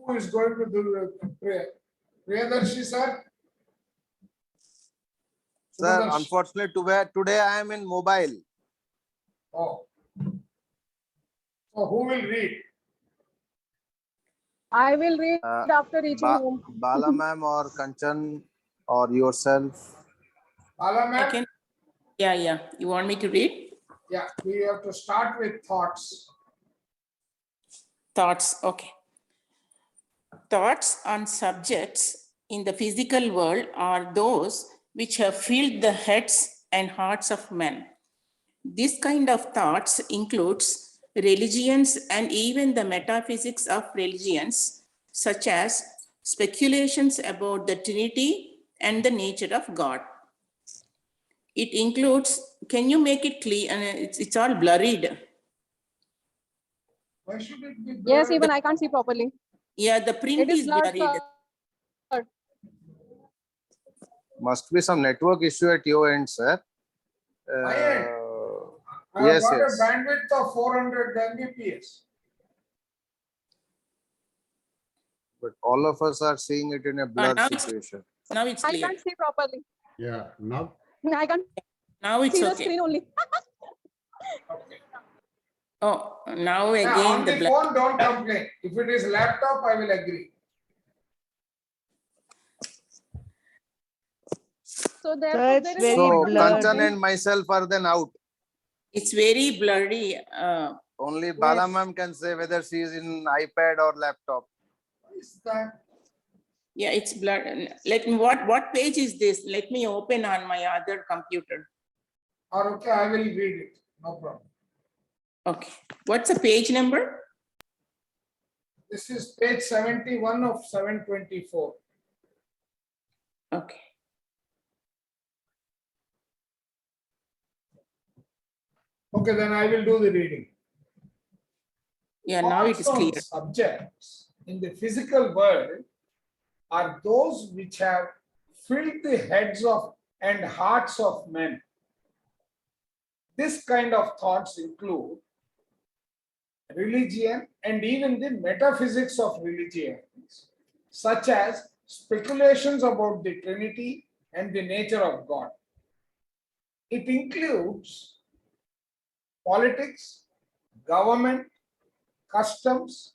who is going to do the prayer? Priyadarshi sir? Sir, Priyadarshi. unfortunately, today I am in mobile. Oh. So who will read? I will read after reaching home. Bala ma'am or Kanchan or yourself. Bala I ma'am? can. Yeah. You want me to read? Yeah, we have to start with thoughts. Thoughts. Okay. Thoughts on subjects in the physical world are those which have filled the heads and hearts of men. This kind of thoughts includes religions and even the metaphysics of religions, such as speculations about the Trinity and the nature of God. It includes, can you make it clear? It's all blurred. Why should it be blurred? Yes, even I can't see properly. Yeah, the print It is is blurred, blurred. sir. Must be some network issue at your end, sir. My end? I have Yes, got yes. a bandwidth of 400 Mbps. But all of us are seeing it in a blur situation. Now it's I clear. can't see properly. Yeah, now I can't Now it's see the okay. screen only. Okay. Oh, now Yeah, again on the the black. phone, don't complain. If it is laptop, I will agree. So therefore, it's there is very So no blurred. Kanchan and myself are then out. It's very blurry. Only Bala Yes. ma'am can say whether she is in iPad or laptop. What is that? Yeah, it's blurred. Let me. What page is this? Let me open on my other computer. Or okay, I will read it. No problem. Okay. What's the page number? This is page 71 of 724. Okay. Okay, then I will do the reading. Yeah, now it is Thoughts on clear. subjects in the physical world are those which have filled the heads of and hearts of men. This kind of thoughts include religion and even the metaphysics of religions, such as speculations about the Trinity and the nature of God. It includes politics, government, customs,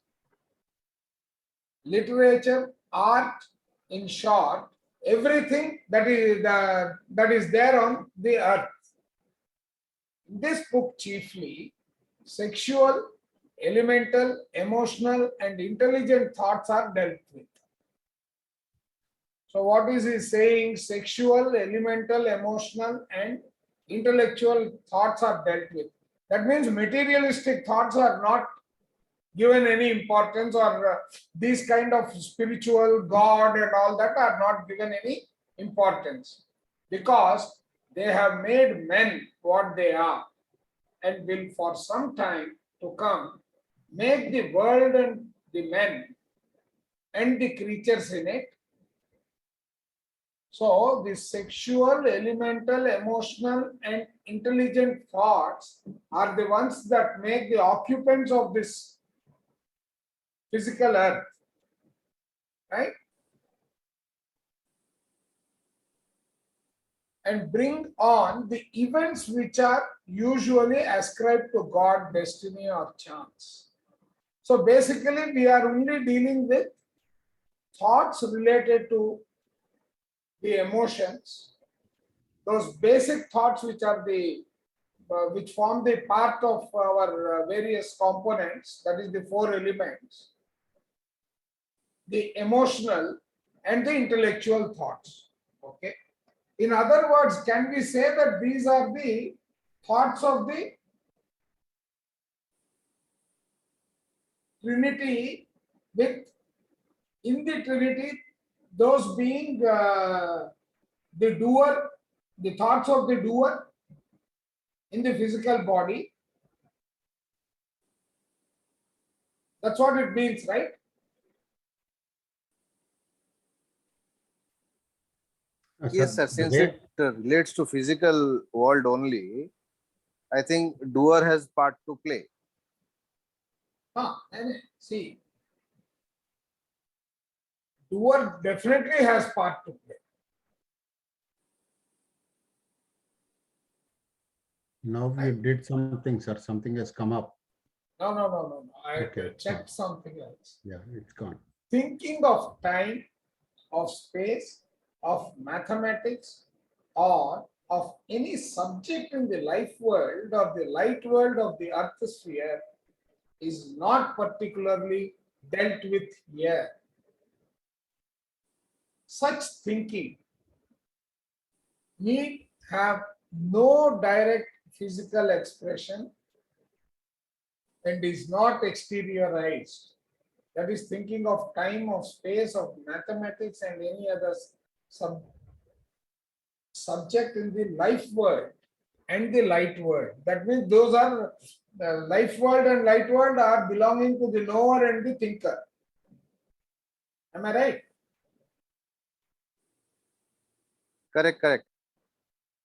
literature, art, in short, everything that is there on the earth. In this book, chiefly, sexual, elemental, emotional, and intelligent thoughts are dealt with. So, what is he saying? Sexual, elemental, emotional, and intellectual thoughts are dealt with. That means materialistic thoughts are not given any importance, or these kind of spiritual God and all that are not given any importance, because they have made men what they are and will for some time to come make the world and the men and the creatures in it. So the sexual, elemental, emotional, and intelligent thoughts are the ones that make the occupants of this physical earth, right? And bring on the events which are usually ascribed to God, destiny, or chance. So basically, we are only dealing with thoughts related to the emotions, those basic thoughts which are the which form the part of our various components, that is the four elements, the emotional and the intellectual thoughts. Okay. In other words, can we say that these are the thoughts of the Trinity, with in the Trinity those being the doer, the thoughts of the doer in the physical body? That's what it means, right? Yes, sir. Since it relates to physical world only, I think doer has part to play. And see, doer definitely has part to play. Now you did something, sir. Something has come up. No. I Okay. checked something else. Yeah, it's gone. Thinking of time, of space, of mathematics, or of any subject in the life world or the light world of the earth sphere is not particularly dealt with here. Such thinking need have no direct physical expression and is not exteriorized. That is thinking of time, of space, of mathematics, and any other subject in the life world and the light world. That means those are the life world and light world are belonging to the knower and the thinker. Am I right? Correct.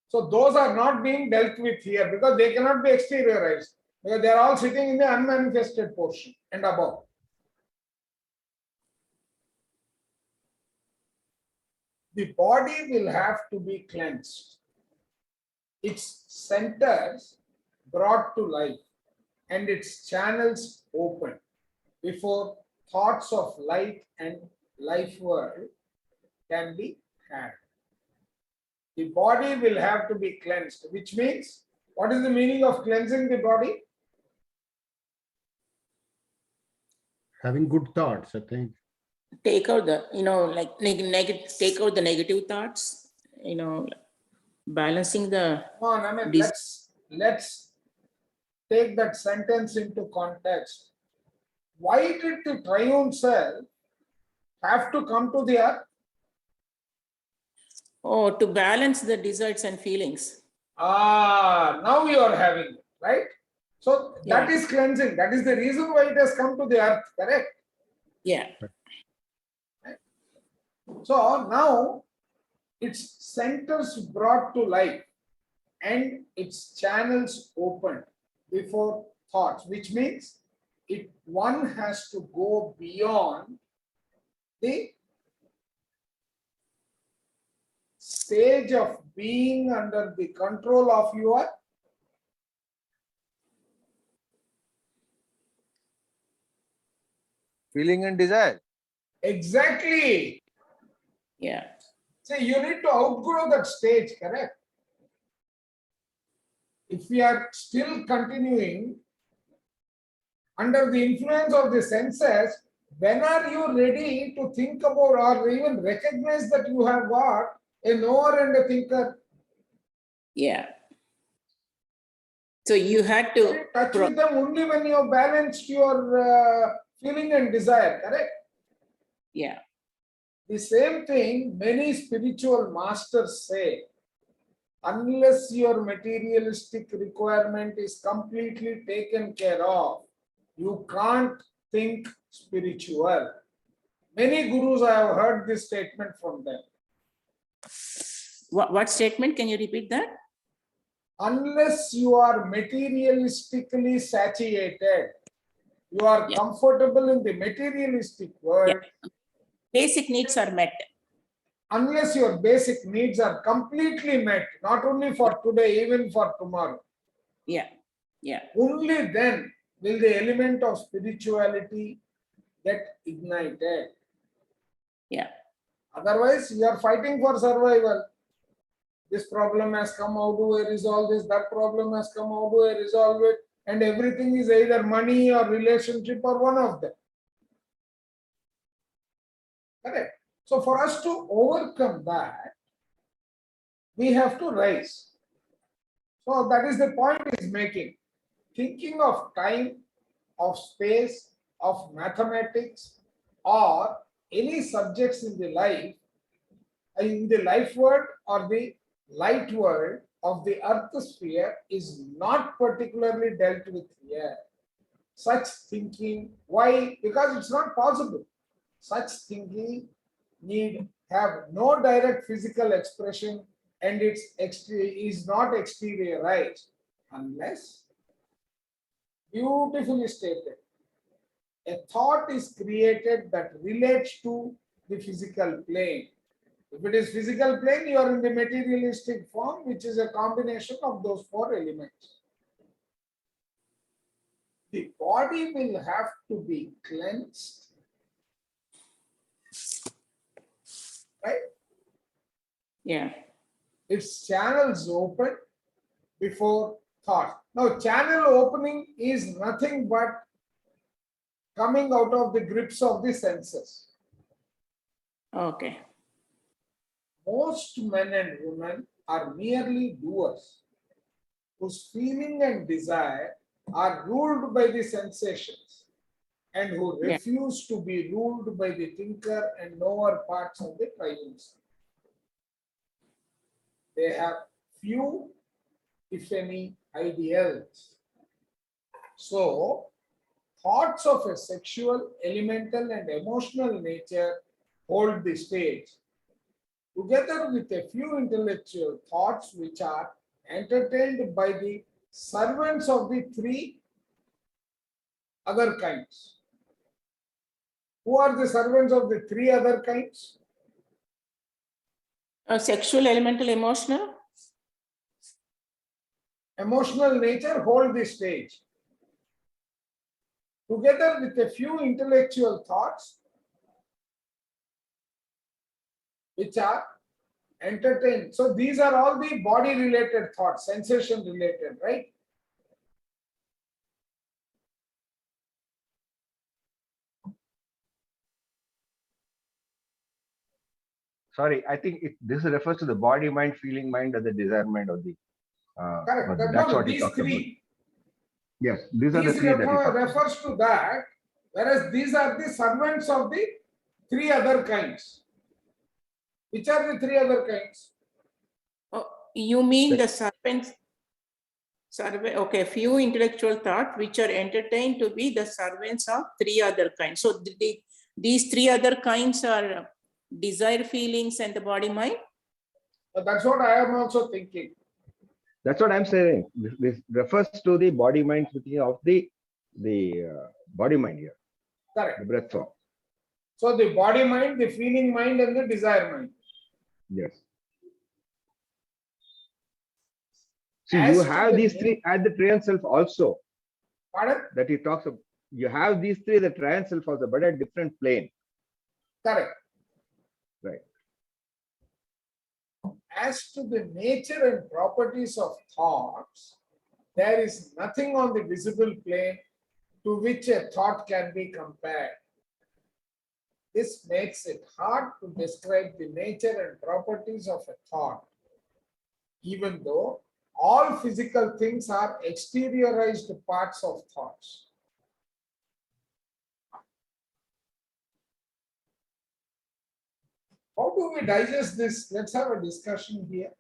So those are not being dealt with here because they cannot be exteriorized because they are all sitting in the unmanifested portion and above. The body will have to be cleansed, its centers brought to life, and its channels open before thoughts of light and life world can be had. The body will have to be cleansed, which means, what is the meaning of cleansing the body? Having good thoughts, I think. Take out the, like negative, take out the negative thoughts, balancing the. Come on, I mean, This- let's take that sentence into context. Why did the triune self have to come to the earth? Oh, to balance the desires and feelings. Now you are having it, right? So that Yeah. is cleansing. That is the reason why it has come to the earth, correct? Yeah. So now its centers brought to life and its channels opened before thoughts, which means one has to go beyond the stage of being under the control of your Feeling and desire. exactly. Yeah. See, you need to outgrow that stage, correct? If we are still continuing under the influence of the senses, when are you ready to think about or even recognize that you have got a knower and a thinker? Yeah. So you had You to. touch with them only when you have balanced your feeling and desire, correct? Yeah. The same thing many spiritual masters say, unless your materialistic requirement is completely taken care of, you can't think spiritual. Many gurus, I have heard this statement from them. What statement? Can you repeat that? Unless you are materialistically satiated, you are Yeah. comfortable in the materialistic world, Basic needs are met. unless your basic needs are completely met, not only for today, even for tomorrow. Yeah. Yeah. Only then will the element of spirituality get ignited. Yeah. Otherwise, you are fighting for survival. This problem has come, how do I resolve this? That problem has come, how do I resolve it? And everything is either money or relationship or one of them. Correct. So for us to overcome that, we have to rise. So that is the point he's making. Thinking of time, of space, of mathematics, or any subjects in the life world or the light world of the earth sphere is not particularly dealt with here. Such thinking, why? Because it's not possible. Such thinking need have no direct physical expression and is not exteriorized unless, beautifully stated, a thought is created that relates to the physical plane. If it is physical plane, you are in the materialistic form, which is a combination of those four elements. The body will have to be cleansed, right? Yeah. Its channels open before thought. Now, channel opening is nothing but coming out of the grips of the senses. Okay. Most men and women are merely doers whose feeling and desire are ruled by the sensations and who Yeah. refuse to be ruled by the thinker and knower parts of the triune. They have few, if any, ideals. So, thoughts of a sexual, elemental, and emotional nature hold the stage, together with a few intellectual thoughts which are entertained by the servants of the three other kinds. Who are the servants of the three other kinds? Sexual, elemental, emotional. Emotional nature hold the stage, together with a few intellectual thoughts which are entertained. So these are all the body related thoughts, sensation related, right? Sorry, I think this refers to the body mind, feeling mind, or the desire mind, or the. Correct. That's what he these talks about. three. Yes, these are the These three that he talks about. refers to that, whereas these are the servants of the three other kinds. Which are the three other kinds? Oh, you mean the servants? Okay, few intellectual thought which are entertained to be the servants of three other kinds. So these three other kinds are desire, feelings, and the body mind. That's what I am also thinking. That's what I'm saying. This refers to the body mind of the body mind here. Correct. The breath form. So the body mind, the feeling mind, and the desire mind. Yes. See, As you to have the these three at the triune self also. Pardon? That he talks about. You have these three, the triune self also, but at different plane. Correct. Right. As to the nature and properties of thoughts, there is nothing on the visible plane to which a thought can be compared. This makes it hard to describe the nature and properties of a thought, even though all physical things are exteriorized parts of thoughts. How do we digest this? Let's have a discussion here.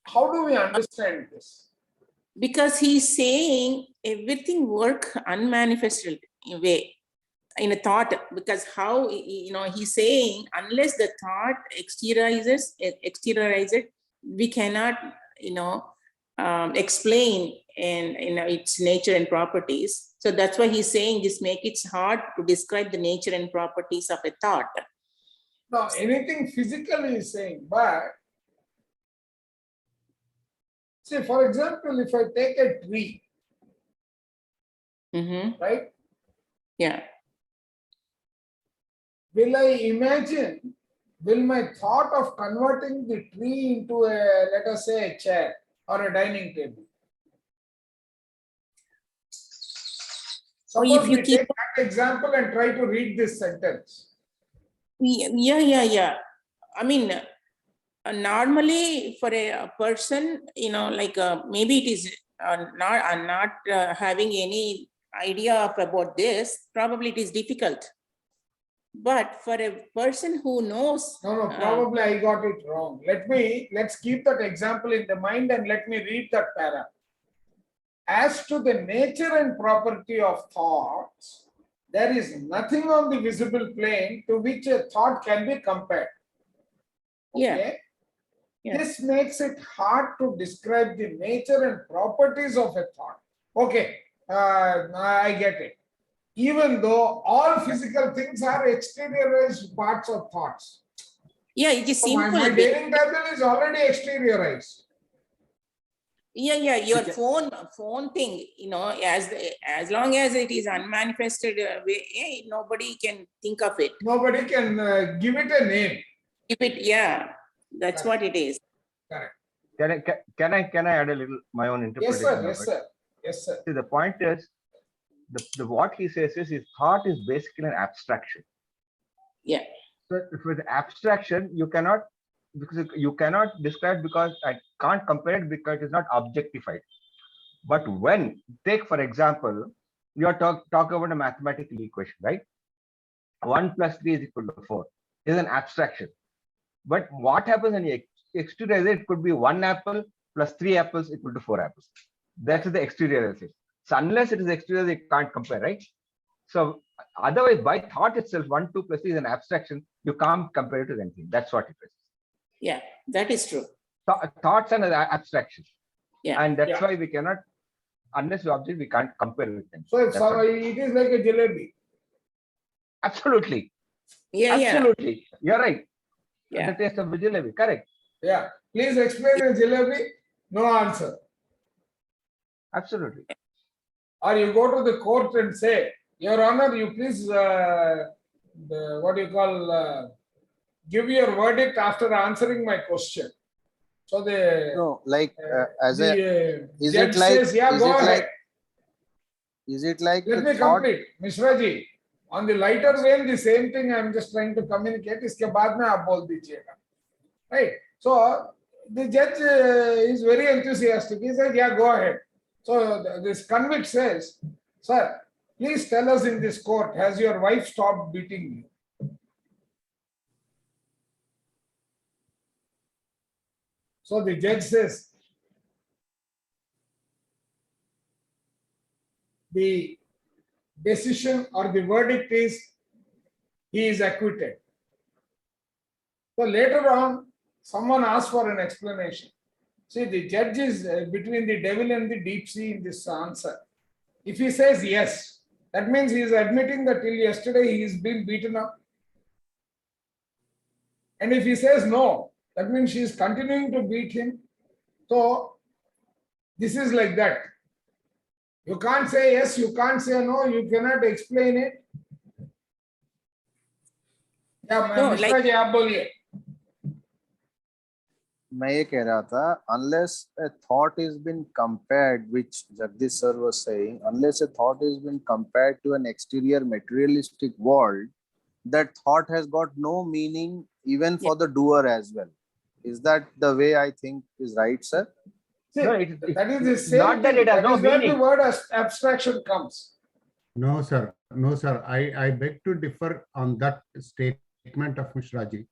How do we understand this? Because he's saying everything work unmanifested way in a thought, because how, he's saying unless the thought exteriorizes it, we cannot, explain and its nature and properties. So that's why he's saying this make it hard to describe the nature and properties of a thought. Now, anything physical is saying, but see, for example, if I take a tree, right? Yeah. Will my thought of converting the tree into a, let us say, a chair or a dining table? Suppose we take that example and try to read this sentence. Yeah. I mean, normally for a person, maybe it is not having any idea about this, probably it is difficult. But for a person who knows. No, probably I got it wrong. Let's keep that example in the mind and let me read that para. As to the nature and property of thoughts, there is nothing on the visible plane to which a thought can be compared. Okay? Yeah. Yeah. This makes it hard to describe the nature and properties of a thought. Okay, I get it. Even though all physical things are exteriorized parts of thoughts. Yeah, it is So my simple. dining table is already exteriorized. Yeah, your Okay. phone thing, as long as it is unmanifested way, nobody can think of it. Nobody can give it a name. If it, yeah, that's Correct. what it is. Correct. Can I add a little my own Yes, interpretation sir. of Yes, it? sir. Yes, sir. See, the point is, the what he says is his thought is basically an abstraction. Yeah. So if with abstraction, you cannot, because you cannot describe, because I can't compare it because it is not objectified. But when, take for example, you are talk about a mathematical equation, right? 1 plus 3 is equal to 4 is an abstraction. But what happens when you exteriorize it? It could be 1 apple plus 3 apples equal to 4 apples. That's the exteriorization. So unless it is exterior, you can't compare, right? So otherwise, by thought itself, 1, 2 plus 3 is an abstraction. You can't compare it to anything. That's what it is. Yeah, that is true. Thoughts are an abstraction. Yeah. And that's Yeah. why we cannot, unless we object, we can't compare with them. So if That's what- it is like a jalebi. Absolutely. Yeah, Absolutely. You're right. Yeah. The taste of jalebi, correct. Yeah. Please explain a jalebi. No answer. Absolutely. Or you go to the court and say, Your Honor, you please, give your verdict after answering my question. So the, No, like as a, is judge it like, says, yeah, is go it ahead. like, is it like Let the me thought? complete. Mishra-ji, on the lighter vein, the same thing I'm just trying to communicate. इसके बाद में आप बोल दीजिएगा. Right. So the judge is very enthusiastic. He says, yeah, go ahead. So this convict says, sir, please tell us in this court, has your wife stopped beating you? So the judge says, the decision or the verdict is he is acquitted. So later on, someone asked for an explanation. See, the judge is between the devil and the deep sea in this answer. If he says yes, that means he is admitting that till yesterday he is being beaten up. And if he says no, that means she is continuing to beat him. So this is like that. You can't say yes, you can't say no, you cannot explain it. Yeah, No, Mishra like- ji, आप बोलिए. मैं ये कह रहा था, unless a thought is been compared, which Jagdish sir was saying, unless a thought is been compared to an exterior materialistic world, that thought has got no meaning even for the doer as well. Is that the way I think is right, sir? See, No, that is the same not that thing. it has That no is where the meaning. word abstraction comes. No, sir. No, sir. I beg to differ on that statement of Mishraji.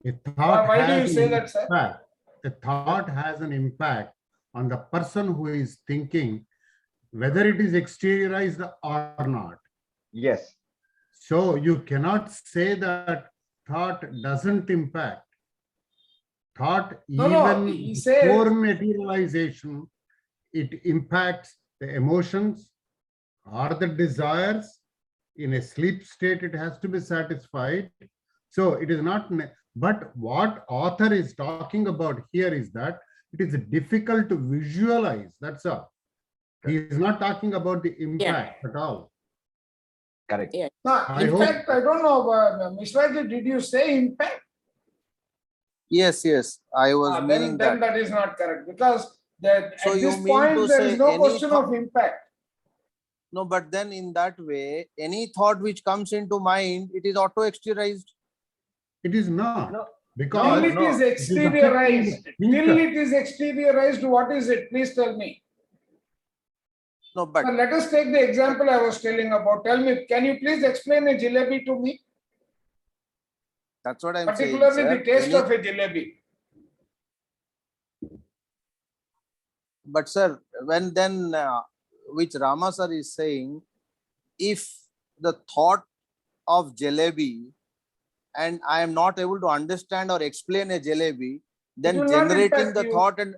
A thought Why do has you an say that, sir? impact. A thought has an impact on the person who is thinking, whether it is exteriorized or not. Yes. So you cannot say that thought doesn't impact. Thought, No, no, even he says- before materialization, it impacts the emotions or the desires. In a sleep state, it has to be satisfied. So it is not, but what author is talking about here is that it is difficult to visualize. That's all. He is not talking about the impact at all. Correct. No, I in hope- fact, I don't know, Mishra ji, did you say impact? Yes, I was meaning Then that. that is not correct because So at you this mean point to there say is no any question thought- of impact. No, but then in that way, any thought which comes into mind, it is auto-exteriorized. It is not. No. Because Till it is it is affecting exteriorized. the Till thinker. it is exteriorized, what is it? Please tell me. No, but Now, let us take the example I was telling about. Tell me, can you please explain a jalebi to me? that's what I'm saying, Particularly sir. the taste Any- of a jalebi. But sir, when then, which Rama sir is saying, if the thought of jalebi and I am not able to understand or explain a jalebi, then will not generating impact the you. thought, and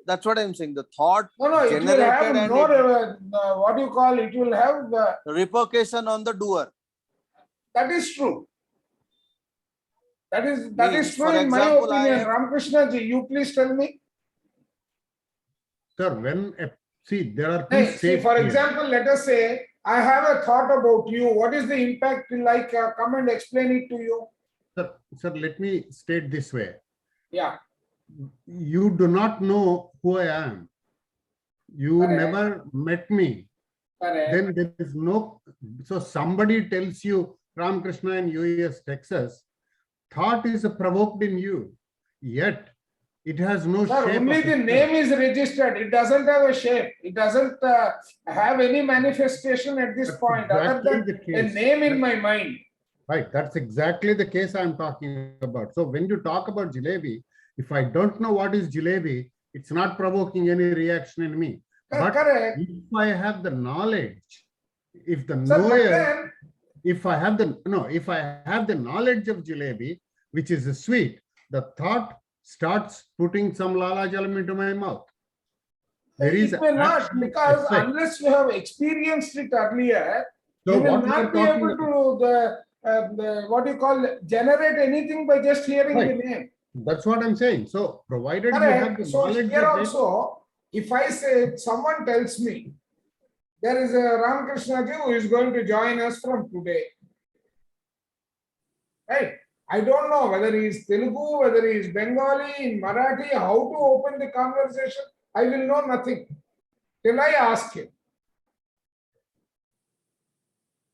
that's what I'm saying. The thought No, it will generated have and no, it, what do you call, it will have, repercussion on the doer. that is true. That is Means, true for in my example, I opinion. have- Ramakrishna ji, you please tell me. Sir, see, there are two Hey, see, states for here. example, let us say I have a thought about you. What is the impact? Like, come and explain it to you. Sir, let me state this way. Yeah. You do not know who I am. You Correct. never met me. Correct. Then there is no, so somebody tells you Ramakrishna in US, Texas, thought is provoked in you, yet it has no Sir, shape. only of the itself. name is registered. It doesn't have a shape. It doesn't have any manifestation at this That's point other exactly than the a case. name in my mind. Right, that's exactly the case I'm talking about. So when you talk about jalebi, if I don't know what is jalebi, it's not provoking any reaction in me. But Correct. if I have the knowledge, if the Sir, but knower, then, if I have the knowledge of jalebi, which is a sweet, the thought starts putting some lala jalam into my mouth. There is it may not, actual because effect. unless you have experienced it earlier, So you will what we are not be talking able to what do you call, generate anything by just hearing Right. the name. That's what I'm saying. So provided you have Correct. the So knowledge here of it, also, if I say, someone tells me there is a Ramakrishna ji who is going to join us from today. Right? I don't know whether he is Telugu, whether he is Bengali, in Marathi, how to open the conversation. I will know nothing till I ask him.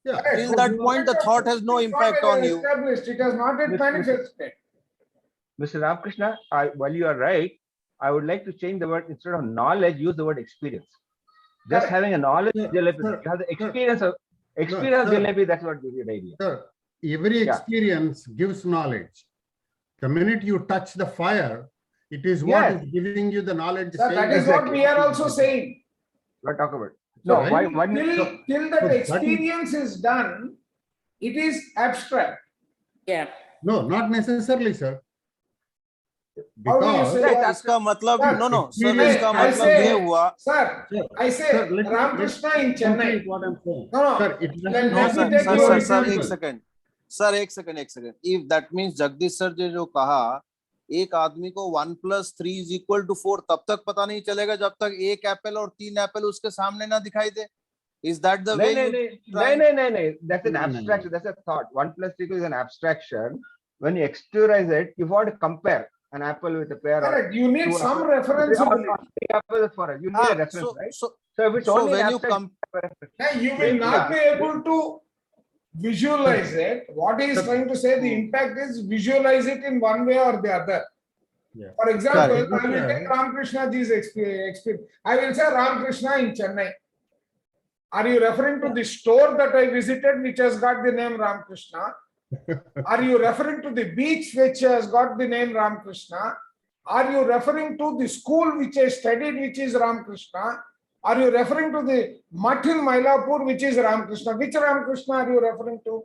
yeah, Correct. Till So that the point, the effect of thought has it no is not impact on you. established. It has not yet Mr. manifested. Mr. Ramakrishna, while you are right, I would like to change the word, instead of knowledge, use the word experience. Just Correct. having a knowledge Sir, of jalebi, sir, you have the sir. experience of sir. jalebi, that's what gives you the idea. Sir, every Yeah. experience gives knowledge. The minute you touch the fire, it is what Yes. is giving you the knowledge. Sir, that is what we are also saying. What talk about? So No, why one till that that is- experience is done, it is abstract. Yeah. No, not necessarily, sir. How do you Because say that? इसका मतलब Sir, no no sir, experience इसका I मतलब ये say, हुआ sir, Sir, I sir, say let me- Ramakrishna let me in Chennai. complete what I'm saying. No, Sir, it let doesn't me have to take be your your sir एक example. Second sir एक second if that means Jagdish sir ने जो कहा एक आदमी को 1+3 = 4 तब तक पता नहीं चलेगा जब तक एक एप्पल और 3 एप्पल उसके सामने ना दिखाई दे. Is that the way you try? no. That's an No, no, no. abstraction. That's a thought. 1 + 3 is an abstraction. When you exteriorize it, you want to compare an apple with a pear. Correct. You need two some apples. reference. Three apples for it. You need a reference, So right? so So if it's so only an when you abstraction, You will not be able to visualize it. What he is Sir, trying to say, the impact is visualize it in one way or the other. Yeah. For example, Correct. I will take Ramakrishna ji's experience. I will say Ramakrishna in Chennai. Are you referring to the store that I visited, which has got the name Ramakrishna? Are you referring to the beach, which has got the name Ramakrishna? Are you referring to the school which I studied, which is Ramakrishna? Are you referring to the mutt in Mylapore, which is Ramakrishna? Which Ramakrishna are you referring to?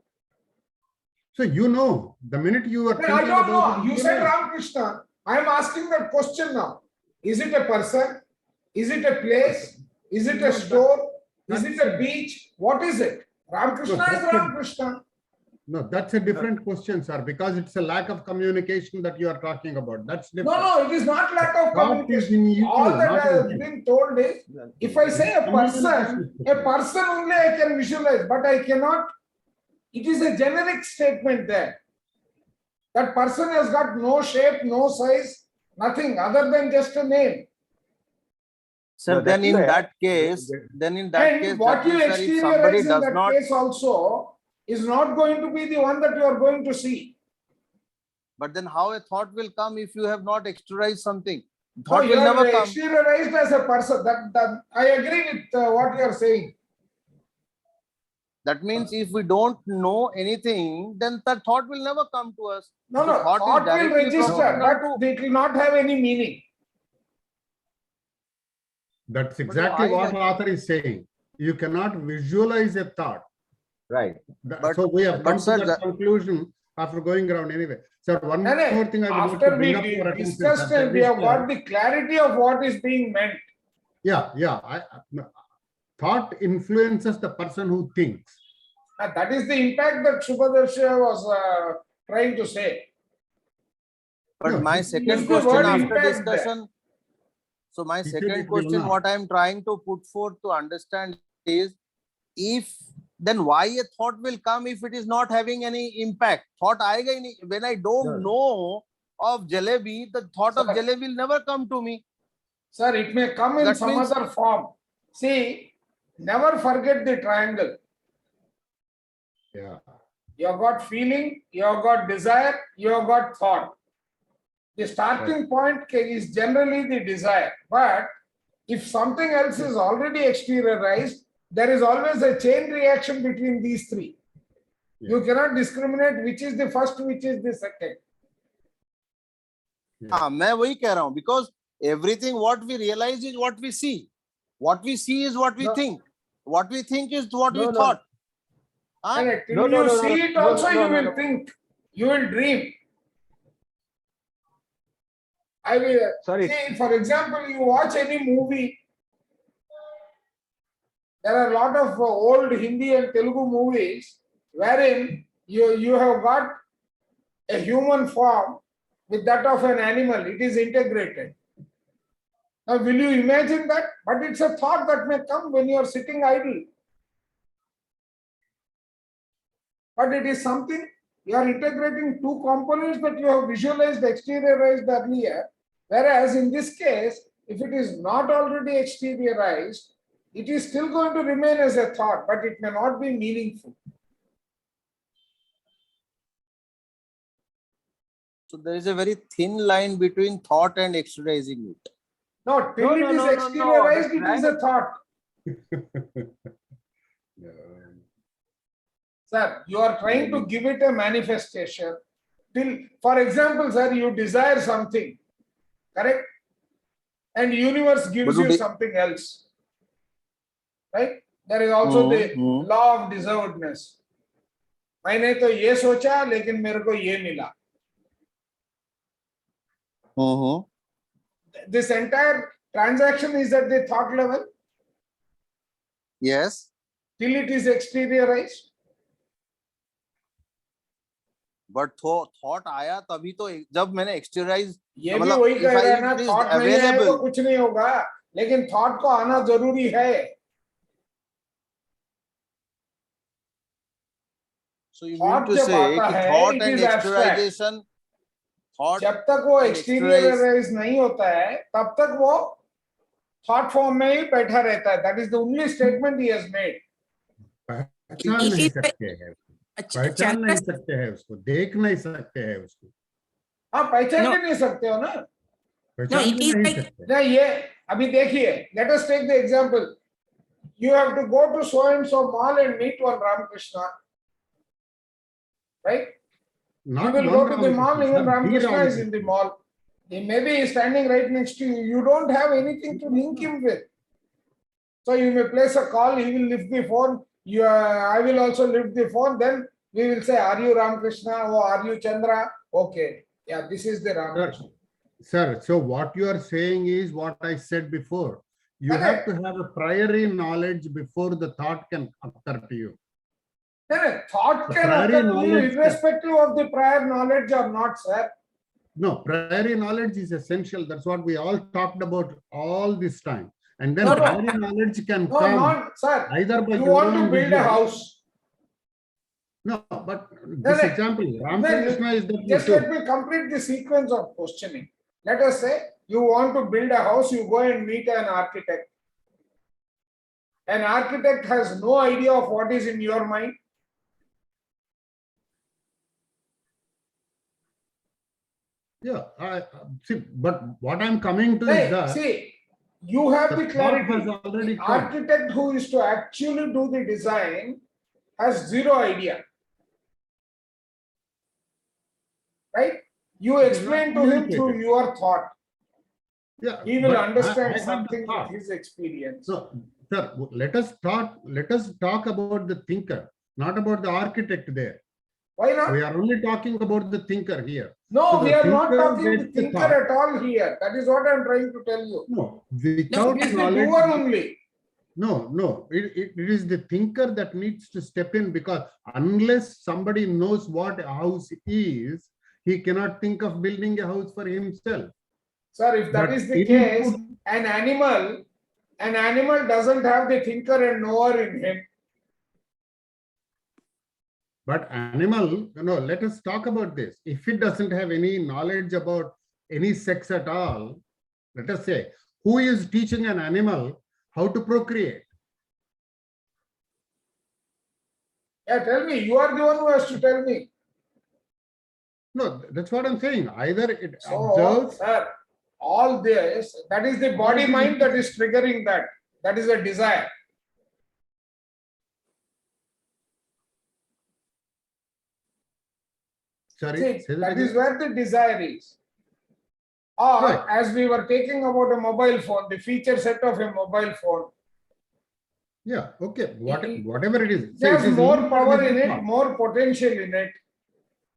So you know, the minute you are I thinking don't know. about it, You said Ramakrishna. I am asking that question now. Is it a person? Is it a place? Is it a store? Is it a beach? What is it? Ramakrishna No, is that's a- Ramakrishna. No, that's a different question, sir, because it's a lack of communication that you are talking about. That's No, different. no, it is not lack of Thought is in communication. you, All that not I have in him. been told is, if I say a person only I can visualize, but I cannot. It is a generic statement there. That person has got no shape, no size, nothing other than just a name. sir No, then that's in where- that case And what you Jagdish sir, if somebody exteriorize in does that not case also is not going to be the one that you are going to see. but then how a thought will come if you have not exteriorized something? So Thought you will are never come. exteriorized as a person. That I agree with what you are saying. That means if we don't know anything, then that thought will never come to us. No, The no, thought is thought will directly register, proportional but it will not have any meaning. That's exactly I what like- author is saying. You cannot visualize a thought. right? That- But- so we have but come sir, to that conclusion after going around anyway. So one No, no, more thing I would like to after we bring up to your attention, discussed sir, and we have got the clarity of what is being meant. yeah, thought influences the person who thinks. And that is the impact that Subhadarsha was trying to say. But No, my this second is the question word after impact there. discussion, so my He said second it will question, not. what I'm trying to put forth to understand is, if then why a thought will come if it is not having any impact? Thought aayega hi nahi. When I don't Sir. know of jalebi, the thought of Sir. jalebi will never come to me. Sir, it may come in That some means- other form. See, never forget the triangle. Yeah. You have got feeling, you have got desire, you have got thought. The starting point is generally the desire. But if something else is already exteriorized, there is always a chain reaction between these three. You cannot discriminate which is the first, which is the second. हाँ, मैं वही कह रहा हूँ, because everything what we realize is what we see. What we see is what we No. think. What we think is what we No, no. thought. Huh? And till No, you no, no, see no, it no, also, no, you no, will no. think, you will dream. I will Sorry. see, for example, you watch any movie. There are a lot of old Hindi and Telugu movies wherein you have got a human form with that of an animal. It is integrated. Now, will you imagine that? But it's a thought that may come when you are sitting idle. But it is something you are integrating two components that you have visualized, exteriorized earlier. Whereas in this case, if it is not already exteriorized, it is still going to remain as a thought, but it may not be meaningful. So there is a very thin line between thought and exteriorizing it. No, till No, it no, is no, no, no. exteriorized, The it is a thought. Yeah. Sir, you are trying to give it a manifestation. Till, for example, sir, you desire something, correct? And universe gives But you today- something else. Right? There is also the law of deservedness. मैंने तो ये सोचा लेकिन मेरे को ये मिला. This entire transaction is at the thought level Yes, till it is exteriorized. but thought आया तभी तो जब मैंने exteriorize. ये भी मतलब वही if कह रहा है I- ना, it is थॉट नहीं आए तो available. कुछ नहीं होगा, लेकिन थॉट को आना जरूरी है. So you mean Thought to जब say आता कि है, thought it and is abstract. exteriorization, thought जब तक वो and एक्सटीरियराइज नहीं होता है तब तक वो थॉट फॉर्म में ही बैठा रहता है. That is the only statement he has made. पहचान It नहीं is सकते हैं, पहचान Chandra, नहीं सकते हैं उसको, देख नहीं सकते हैं उसको, आप पहचान No. भी नहीं सकते हो ना. पहचान it भी is नहीं like- सकते. ना ये अभी देखिए, let us take the example. You have to go to so and so mall and meet one Ramakrishna, right? You Not will one go to the Ramakrishna, mall, even sir, Ramakrishna the is in the mall. He may be standing right next to you. You don't have anything to link him with. So you may place a call, he will lift the phone. I will also lift the phone. Then we will say, are you Ramakrishna or are you Chandra? Okay. Yeah, this is the Ramakrishna. Sir, so what you are saying is what I said before. You have to have a priori knowledge before the thought can occur to you. No, thought The can prior occur to you knowledge irrespective of the prior knowledge or not, sir. No, priori knowledge is essential. That's what we all talked about all this time. And then No, no. priori knowledge can No, come not, sir. either by You your want to own build a visual- house. No, but this no. example, Ramakrishna is the Just let me complete the sequence of questioning. Let us say you want to build a house, you go and meet an architect. An architect has no idea of what is in your mind. Yeah, I see, but what I'm coming to is Hey, that see, you have the the thought clarity. has already The come. architect who is to actually do the design has zero idea. Right? You It is not explain to him through communicated. your thought. Yeah, He will but understand I have the something thought. with his experience. So, sir, let us talk about the thinker, not about the architect there. Why not? We are only talking about the thinker here. No, So we the are not thinker talking the gets the thinker thought. at all here. That is what I am trying to tell you. No, without It is the knowledge. doer only. No. It is the thinker that needs to step in, because unless somebody knows what a house is, he cannot think of building a house for himself. Sir, if that But is the case, input- an animal doesn't have the thinker and knower in him. But animal, let us talk about this. If it doesn't have any knowledge about any sex at all, let us say, who is teaching an animal how to procreate? Yeah, tell me. You are the one who has to tell me. No, that's what I'm saying. Either it So, observes. sir, all this, that is the body mind that is triggering that. That is a desire. Sorry, See, say that that is again. where the desire is. Or Right. as we were taking about a mobile phone, the feature set of a mobile phone. Yeah, okay. Whatever it is. There's it is more linked power with in the it, thought. more potential in it.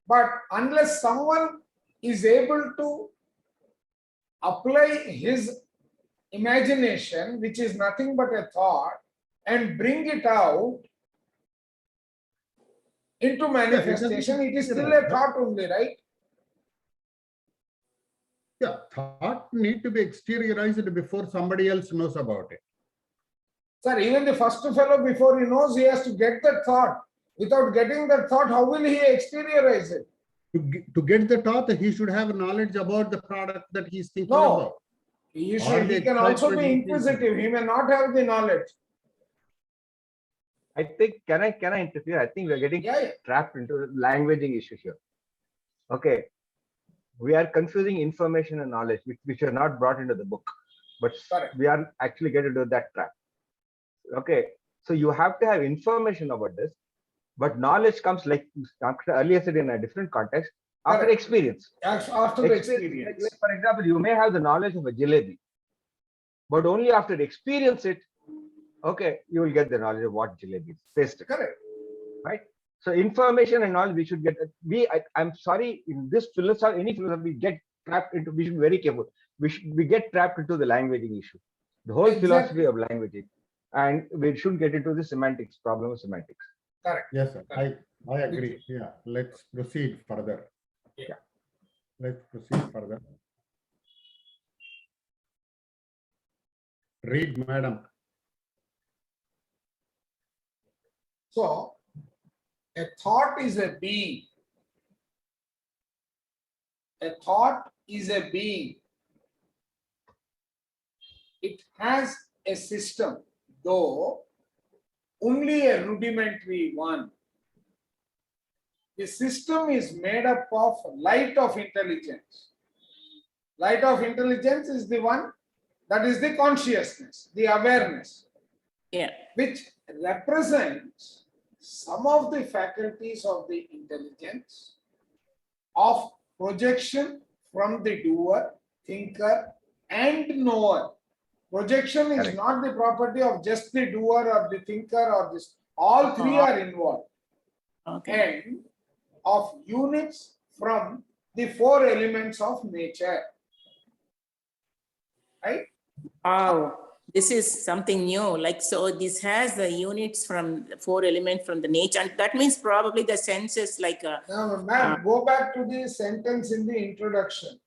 But unless someone is able to apply his imagination, which is nothing but a thought, and bring it out into manifestation, it is still a thought only, right? Yeah, thought need to be exteriorized before somebody else knows about it. Sir, even the first fellow, before he knows, he has to get that thought. Without getting that thought, how will he exteriorize it? To get the thought, he should have knowledge about the product that he's thinking No. about. He Or the can also be excitement he inquisitive. He may not have the knowledge. I think, can I interfere? I think we're getting Yeah. trapped into a languaging issue here. Okay. We are confusing information and knowledge, which are not brought into the book, but Correct. we are actually getting into that trap. Okay. So you have to have information about this, but knowledge comes, like earlier said, in a different context, after Correct. experience. After the experience. Like, for example, you may have the knowledge of a jalebi, but only after experience it, okay, you will get the knowledge of what jalebi is. Taste it. Correct. Right? So information and knowledge, we should get. I'm sorry, in this philosophy, any philosophy, we get trapped into. We should be very careful. We get trapped into the languaging issue, the whole philosophy of languaging, and we shouldn't get into the semantics problem of semantics. Correct. Yes, sir. I agree. Yeah, let's proceed further. Yeah. Let's proceed further. Read, madam. So, a thought is a being. A thought is a being. It has a system, though only a rudimentary one. The system is made up of light of intelligence. Light of intelligence is the one that is the consciousness, the awareness, Yeah. which represents some of the faculties of the intelligence of projection from the doer, thinker, and knower. Projection is Correct. not the property of just the doer or the thinker or this. All three are involved. Okay. And of units from the four elements of nature. Right? Oh, this is something new. Like, so this has the units from the four elements from the nature. And that means probably the senses like, Now, ma'am, go back to the sentence in the introduction.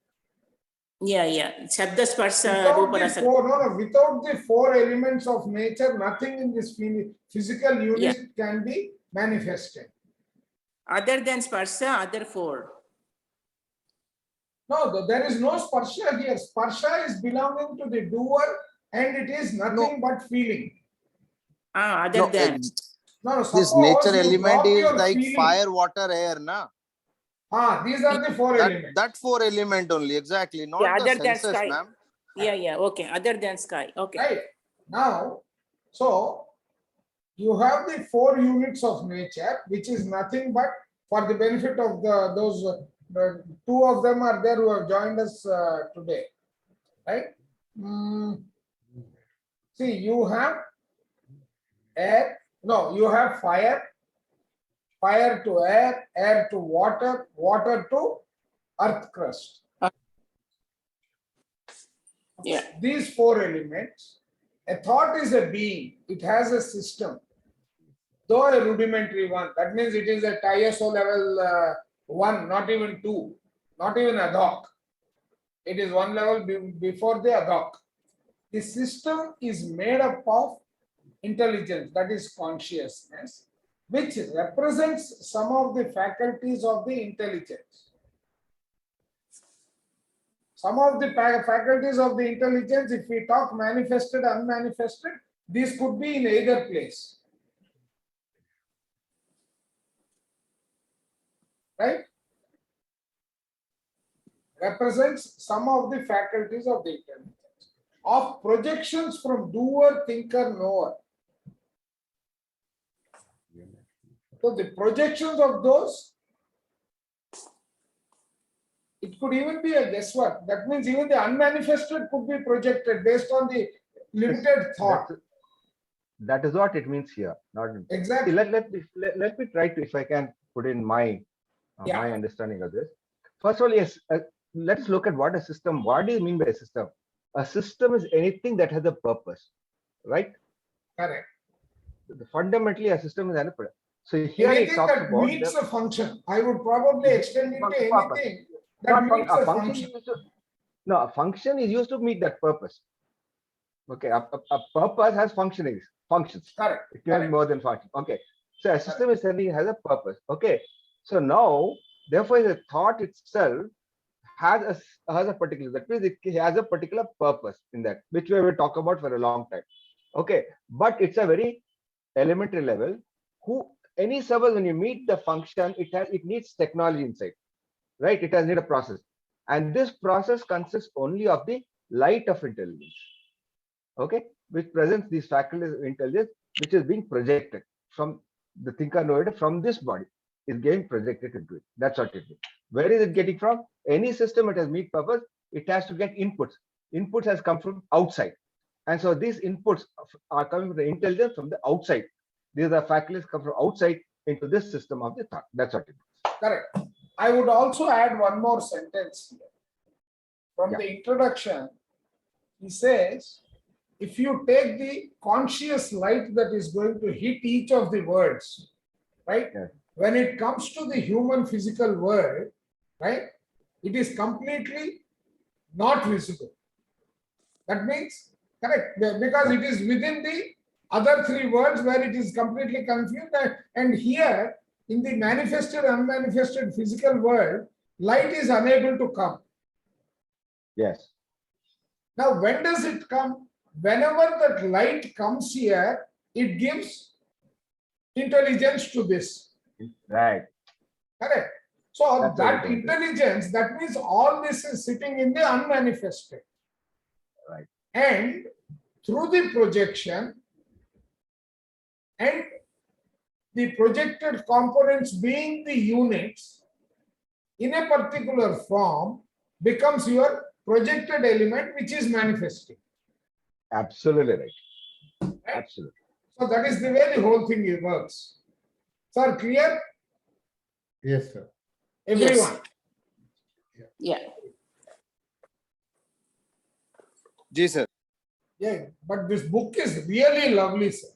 yeah. Shabda, Sparsha, Without Rupa, the Rasa. without the four elements of nature, nothing in this physical unit can be manifested. Other than Sparsha, other four. No, there is no sparsha here. Sparsha is belonging to the doer and it is nothing but feeling. Other No, than. No, this suppose nature you element drop is your like feeling. fire, water, air, na? These are the four elements. That four element only, exactly. Not Yeah, the other than senses, sky. ma'am. Yeah, okay. Other than sky. Okay. Right. Now, so you have the four units of nature, which is nothing but for the benefit of those two of them are there who have joined us today. Right? See, you have air, no, you have fire, fire to air, air to water, water to earth crust. Yeah. These four elements, a thought is a being, it has a system, though a rudimentary one. That means it is at ISO level 1, not even 2, not even ad hoc. It is one level before the ad hoc. The system is made up of intelligence, that is consciousness, which represents some of the faculties of the intelligence. Some of the faculties of the intelligence, if we talk manifested, unmanifested, these could be in either place. Right? Represents some of the faculties of the intelligence. Of projections from doer, thinker, knower. So the projections of those, it could even be a guesswork. That means even the unmanifested could be projected based on the limited thought. That is what it means here. Not Exactly. Let me try to, if I can put in my my understanding of this. First of all, yes, let's look at what a system. What do you mean by a system? A system is anything that has a purpose, right? Correct. Fundamentally, a system is an purpose. So here anything it talks that about meets a function. I would probably extend it to anything that meets a function. No, a function is used to meet that purpose. Okay, a purpose has functions. Correct. It can be more than function. Okay, so a system is something that has a purpose. Okay, so now, therefore, the thought itself has a particular, that means it has a particular purpose in that, which we will talk about for a long time. Okay, but it's a very elementary level. Any server, when you meet the function, it needs technology inside, right? It has need a process, and this process consists only of the light of intelligence, okay, which presents these faculties of intelligence, which is being projected from the thinker knower from this body, is getting projected into it. That's what it is. Where is it getting from? Any system that has meet purpose, it has to get inputs. Inputs has come from outside, and so these inputs are coming from the intelligence from the outside. These are faculties come from outside into this system of the thought. That's what it is. Correct. I would also add one more sentence here. From the introduction, he says, if you take the conscious light that is going to hit each of the words, right? Yes. When it comes to the human physical world, right, it is completely not visible. That means, correct, because it is within the other three words where it is completely confused. And here, in the manifested, unmanifested physical world, light is unable to come. Yes. Now, when does it come? Whenever that light comes here, it gives intelligence to this. Right. Correct. So That's that what it is. intelligence, that means all this is sitting in the unmanifested. Right. And through the projection and the projected components being the units in a particular form becomes your projected element, which is manifesting. Absolutely right. Right? Absolutely. So that is the way the whole thing works. Sir, clear? Yes, sir. Everyone. Yeah. Ji sir. Yeah, but this book is really lovely, sir.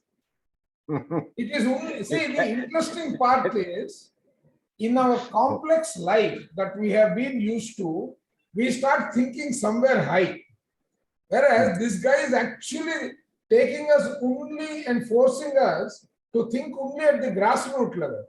It is only, see, the interesting part is, in our complex life that we have been used to, we start thinking somewhere high. Whereas this guy is actually taking us only and forcing us to think only at the grassroots level.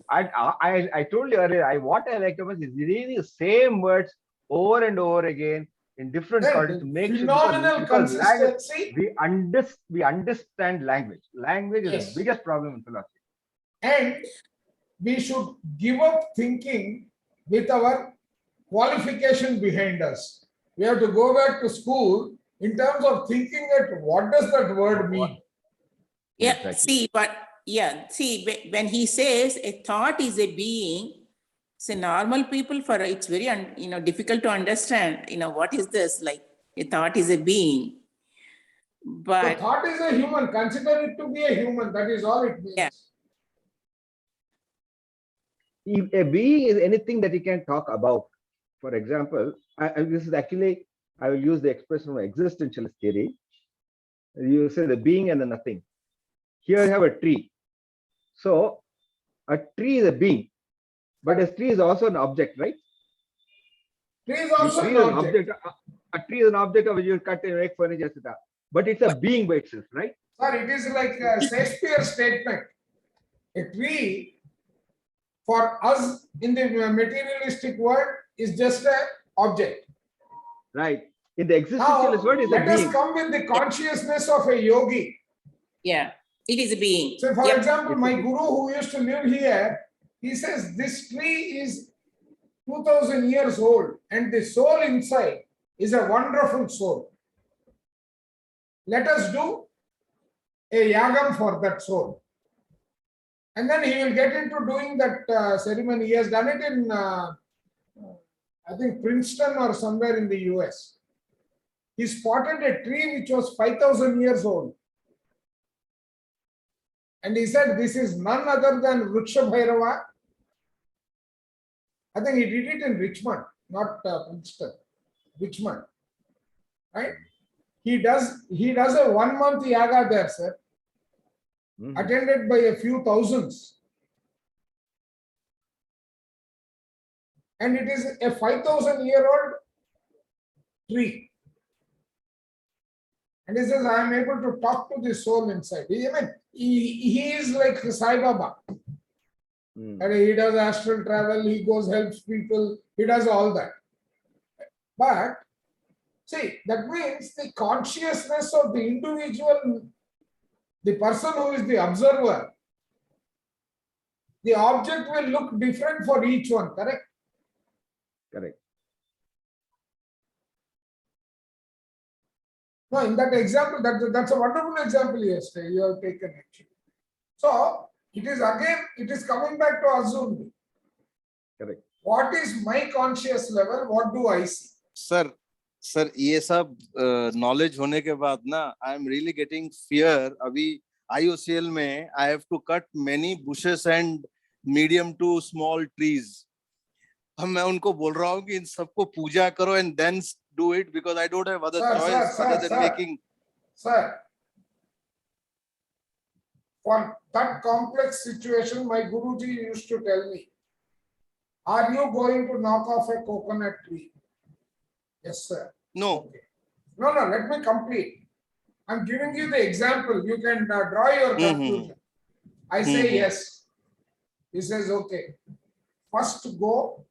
I told you earlier, what I like about is reading the same words over and over again in different context to make phenomenal sure, because language, consistency. we understand language. Language is Yes. the biggest problem in philosophy. And we should give up thinking with our qualification behind us. We have to go back to school in terms of thinking at what does that word mean. Yeah, Exactly. when he says a thought is a being, so normal people, for it's very difficult to understand, what is this, like a thought is a being. So But thought is a human. Consider it to be a human. That is all it means. Yeah. If a being is anything that you can talk about, for example, this is actually, I will use the expression of existentialist theory. You say the being and the nothing. Here you have a tree. So a tree is a being, but a tree is also an object, right? Tree is also Tree an is an object. object. A tree is an object of which you cut and make furniture, etc. But it's a being by itself, right? Sir, it is like a Shakespeare statement. A tree for us in the materialistic world is just an object. Right. In the Now, existentialist world, is a let us being. come with the consciousness of a yogi. yeah, it is a being. So, for Yep. example, my guru who used to live here, he says this tree is 2000 years old and the soul inside is a wonderful soul. Let us do a yagam for that soul. And then he will get into doing that ceremony. He has done it in, I think, Princeton or somewhere in the US. He spotted a tree which was 5,000 years old. And he said, this is none other than Vriksha Bhairava. I think he did it in Richmond, not Princeton, Richmond. Right? He does a 1 month yaga there, sir, attended by a few thousands. And it is a 5,000-year-old tree. And he says, I am able to talk to the soul inside. He is like Sai Baba. And he does astral travel, he goes, helps people, he does all that. But see, that means the consciousness of the individual, the person who is the observer, the object will look different for each one, correct? Correct. No, in that example, that's a wonderful example you have taken actually. So it is coming back to us only. Correct. What is my conscious level? What do I see? Sir ये सब knowledge होने के बाद ना I am really getting fear. अभी IOCL में I have to cut many bushes and medium to small trees. अब मैं उनको बोल रहा हूँ कि इन सबको पूजा करो and then do it because I don't have other choice other than making. Sir, for that complex situation, my Guruji used to tell me, are you going to knock off a coconut tree? Yes, sir. No. Okay. No, let me complete. I'm giving you the example. You can draw your conclusion. I say yes. He says, okay. First go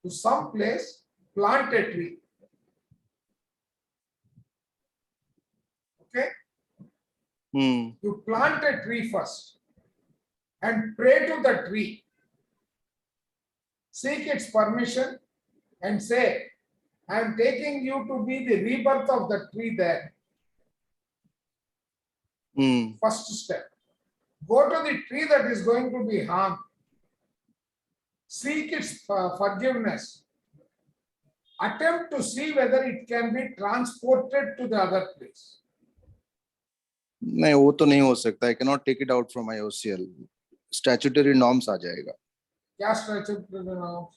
to some place, plant a tree. Okay? You plant a tree first and pray to the tree. Seek its permission and say, I am taking you to be the rebirth of the tree there. First step. Go to the tree that is going to be harmed. Seek its forgiveness. Attempt to see whether it can be transported to the other place. नहीं वो तो नहीं हो सकता. I cannot take it out from IOCL. Statutory norms आ जाएगा. क्या statutory norms?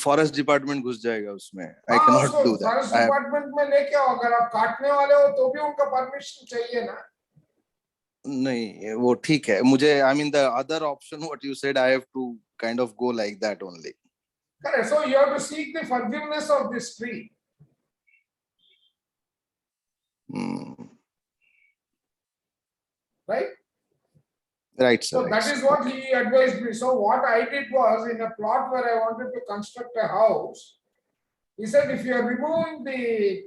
Forest department घुस जाएगा उसमें. आई हाँ, कैन उसको not do that. Forest department में लेके आओ. अगर आप काटने वाले हो तो भी उनका परमिशन चाहिए ना. नहीं वो ठीक है. मुझे I mean the other option what you said I have to kind of go like that only. Correct. So you have to seek the forgiveness of this tree. Right? Right, sir. So that is what he advised me. So what I did was, in a plot where I wanted to construct a house, he said, if you are removing the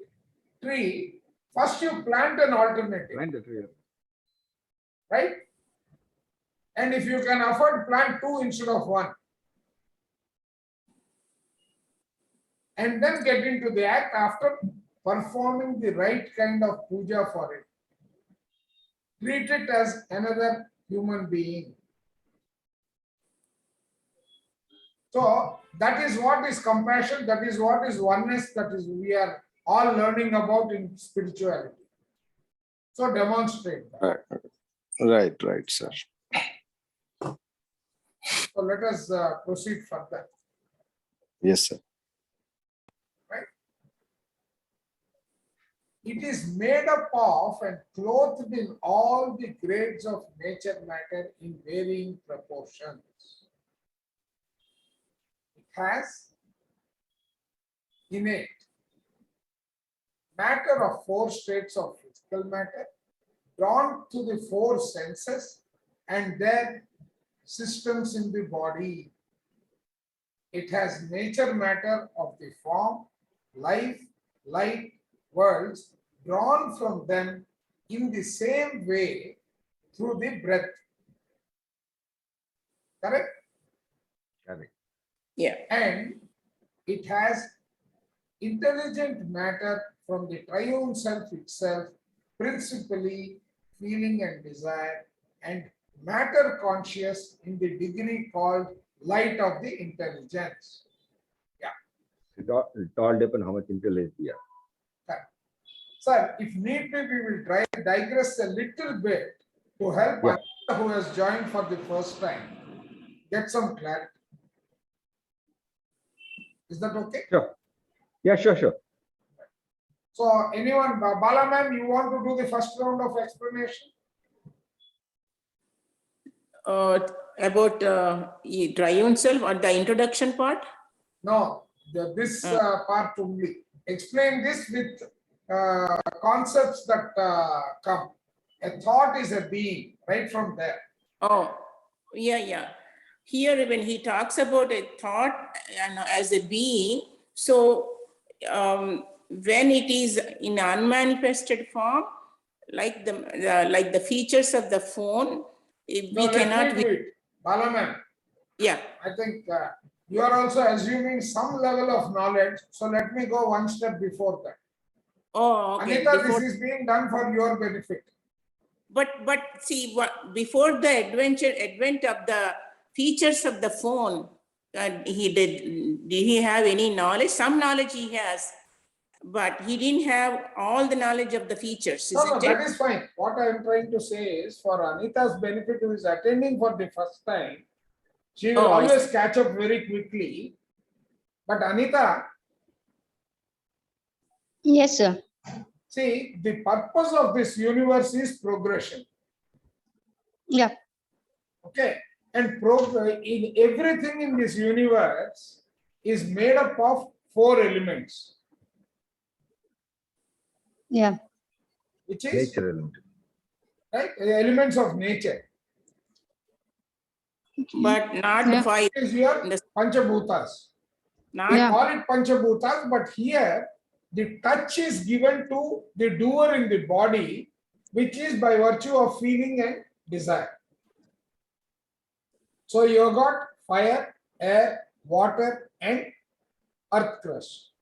tree, first you plant an alternative. Plant the tree. Right? And if you can afford, plant 2 instead of 1. And then get into the act after performing the right kind of puja for it. Treat it as another human being. So that is what is compassion, that is what is oneness, that is we are all learning about in spirituality. So demonstrate that. Right, sir. So let us proceed further. Yes, sir. It is made up of and clothed in all the grades of nature matter in varying proportions. It has innate matter of 4 states of physical matter drawn to the 4 senses and their systems in the body. It has nature matter of the form, life, light, worlds drawn from them in the same way through the breath. Correct? Correct. Yeah. And it has intelligent matter from the triune self itself, principally feeling and desire, and matter conscious in the degree called light of the intelligence. It all depends how much intelligence we have. Sir, if need be, we will digress a little bit to help Yeah. Anita who has joined for the first time get some clarity. Is that okay? Sure. Yeah, sure. So anyone, Bala ma'am, you want to do the first round of explanation? About triune self or the introduction part? No, this part only. Explain this with concepts that come. A thought is a being, right from there. Oh, yeah. Here, when he talks about a thought and as a being, so when it is in unmanifested form, like the features of the phone, we No, cannot. let me do it. Bala ma'am, Yeah. I think you are also assuming some level of knowledge. So let me go one step before that. Oh, okay. Anita, this is being done for your benefit. But see, before the advent of the features of the phone, did he have any knowledge? Some knowledge he has, but he didn't have all the knowledge of the features, No, isn't it? that is fine. What I am trying to say is for Anita's benefit, who is attending for the first time, she will Oh, always catch up very quickly. But Anita, Yes, sir. see, the purpose of this universe is progression. Yeah. Okay. And in everything in this universe is made up of 4 elements. Yeah. Which is Nature element. right, elements of nature. but not Yeah. five. Is here Panchabhutas. We Yeah. call it Panchabhutas, but here the touch is given to the doer in the body, which is by virtue of feeling and desire. So you have got fire, air, water, and earth crust.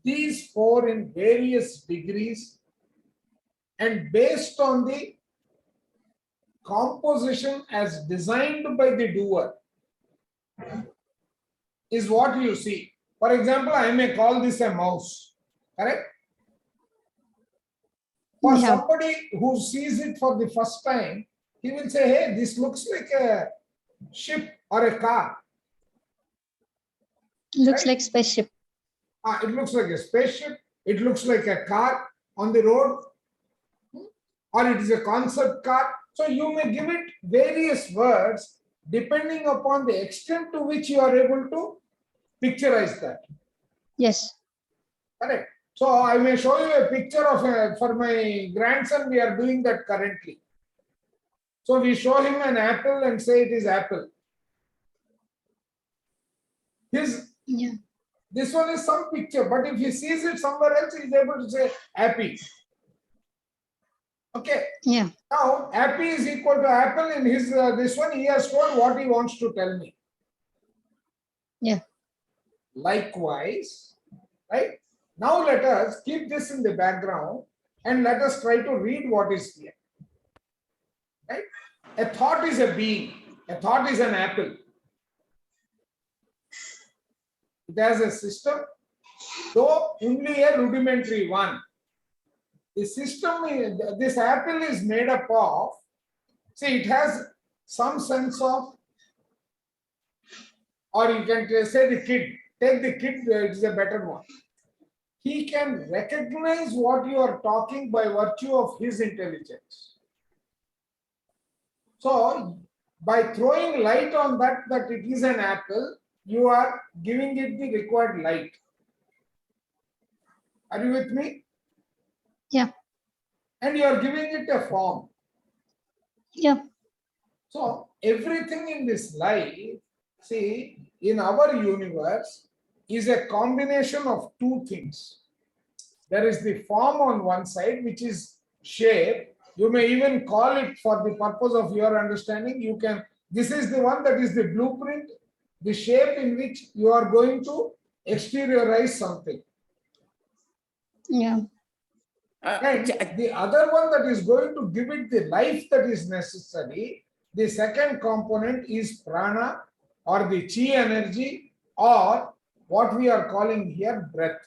These 4 in various degrees and based on the composition as designed by the doer is what you see. For example, I may call this a mouse, correct? For Yeah. somebody who sees it for the first time, he will say, hey, this looks like a ship or a car. Looks Right? like spaceship. It looks like a spaceship, it looks like a car on the road, or it is a concept car. So you may give it various words depending upon the extent to which you are able to picturize that. Yes. Correct. So I may show you a picture of for my grandson, we are doing that currently. So we show him an apple and say it is apple. Yeah. This one is some picture, but if he sees it somewhere else, he is able to say happy. Okay. Yeah. Now, happy is equal to apple. In his this one, he has told what he wants to tell me. Yeah. Likewise, right? Now let us keep this in the background and let us try to read what is here. Right? A thought is a being. A thought is an apple. It has a system though only a rudimentary one. The system, this apple is made up of, see, it has some sense of, or you can say the kid, take the kid, it's a better one. He can recognize what you are talking by virtue of his intelligence. So, by throwing light on that it is an apple, you are giving it the required light. Are you with me? Yeah. And you are giving it a form. Yeah. So, everything in this life, see, in our universe, is a combination of two things. There is the form on one side, which is shape. You may even call it, for the purpose of your understanding, you can, this is the one that is the blueprint, the shape in which you are going to exteriorize something. Yeah. And the other one that is going to give it the life that is necessary, the second component is prana, or the chi energy, or what we are calling here breath.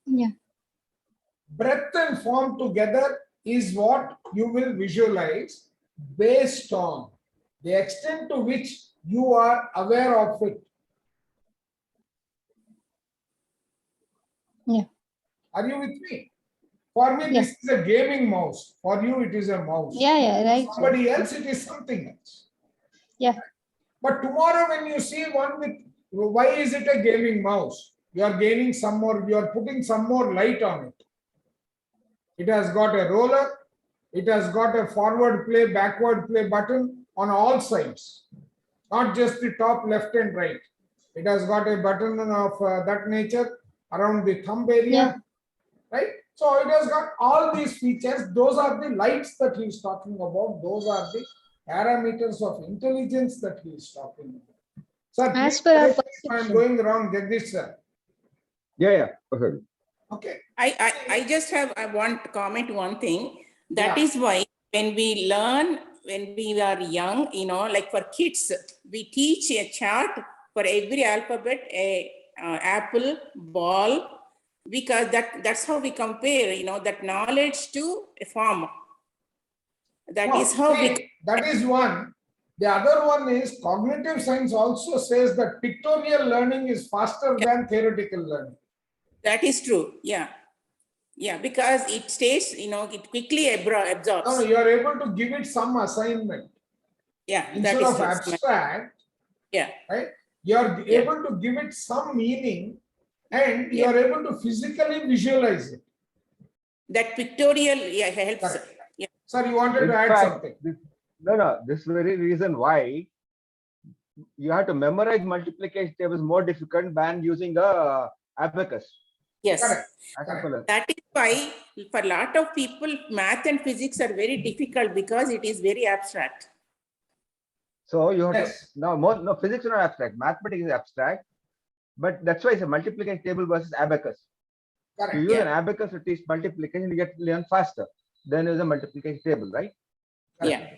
Yeah. Breath and form together is what you will visualize based on the extent to which you are aware of it. Yeah. Are you with me? For me, Yeah. this is a gaming mouse. For you, it is a mouse. Yeah. Yeah. Right. Somebody else, it is something else. Yeah. But tomorrow, when you see one with, why is it a gaming mouse? You are gaining some more, you are putting some more light on it. It has got a roller, it has got a forward play, backward play button on all sides, not just the top left and right. It has got a button of that nature around the thumb area, Yeah. right? So it has got all these features. Those are the lights that he is talking about. Those are the parameters of intelligence that he is talking about. Sir, As please per our correct me if I am perception. going wrong, Jagdish sir. Yeah, perfect. Okay. I just have, I want to comment one thing. That Yeah. is why when we learn, when we are young, like for kids, we teach a chart for every alphabet, a apple, ball, because that's how we compare, that knowledge to a form. That No, is how see, that is one. The other one is cognitive science also says that pictorial learning is faster than theoretical learning. That is true. Yeah. Yeah, because it stays, it quickly absorbs. No, you are able to give it some assignment. Yeah, Instead that is of true. abstract, Yeah. right? You are able to give it some meaning, and you are able to physically visualize it. That pictorial, helps. Correct. Yeah. Sir, you wanted In to add fact, something. this very reason why you have to memorize multiplication table is more difficult than using a abacus. Yes. Correct. That is why for a lot of people, math and physics are very difficult because it is very abstract. So you have Yes. to no physics is not abstract, mathematics is abstract, but that's why it's a multiplication table versus abacus. Correct. To use an abacus to teach multiplication, you get to learn faster than use a multiplication table, right? Correct. Yeah.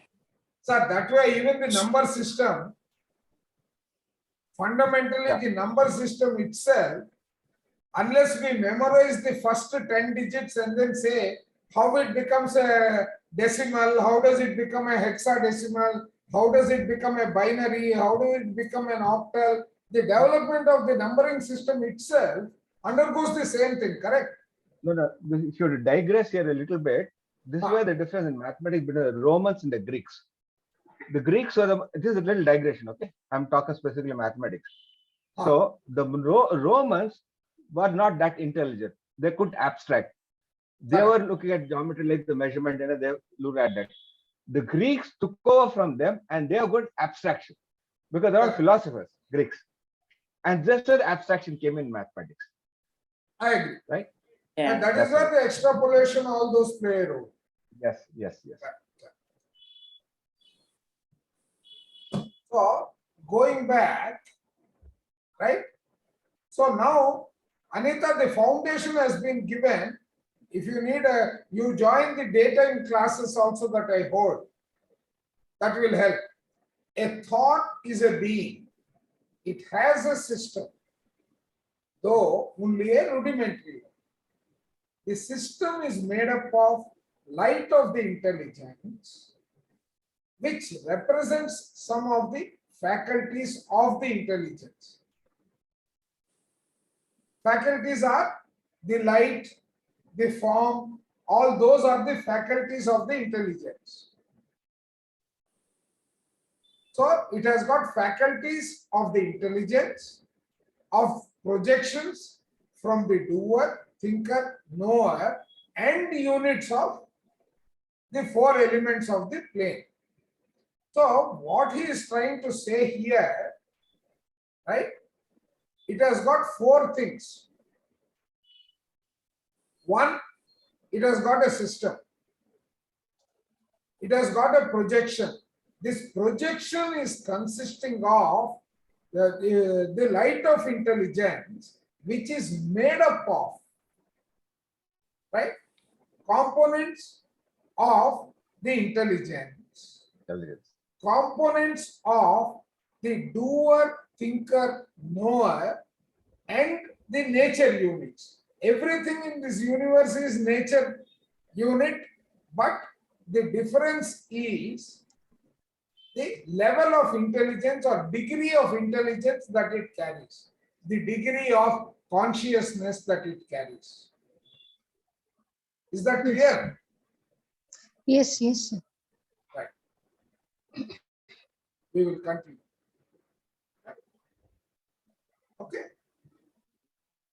Sir, that way even the number system, fundamentally the number system itself, unless we memorize the first 10 digits and then say how it becomes a decimal, how does it become a hexadecimal, how does it become a binary, how does it become an octal, the development of the numbering system itself undergoes the same thing, correct? No, if you digress here a little bit, this is where the difference in mathematics between the Romans and the Greeks. The Greeks were this is a little digression, okay? I'm talking specifically mathematics. So the Romans were not that intelligent. They could abstract. They were looking at geometry like the measurement, and they looked at that. The Greeks took over from them, and they are good abstraction because they were philosophers, Greeks. And just where abstraction came in mathematics. I agree. Right? Yeah. And that is where the extrapolation, all those play a role. Yes. So going back, right? So now, Anita, the foundation has been given. If you need you join the data in classes also that I hold. That will help. A thought is a being. It has a system. though only a rudimentary one. The system is made up of light of the intelligence, which represents some of the faculties of the intelligence. Faculties are the light, the form, all those are the faculties of the intelligence. So it has got faculties of the intelligence, of projections from the doer, thinker, knower, and units of the four elements of the plane. So what he is trying to say here, right? It has got four things. One, it has got a system. It has got a projection. This projection is consisting of the light of intelligence, which is made up of, right, components of the intelligence, components of the doer, thinker, knower, and the nature units. Everything in this universe is nature unit, but the difference is the level of intelligence or degree of intelligence that it carries, the degree of consciousness that it carries. Is that clear? Yes, yes, sir. Right. We will continue. Okay.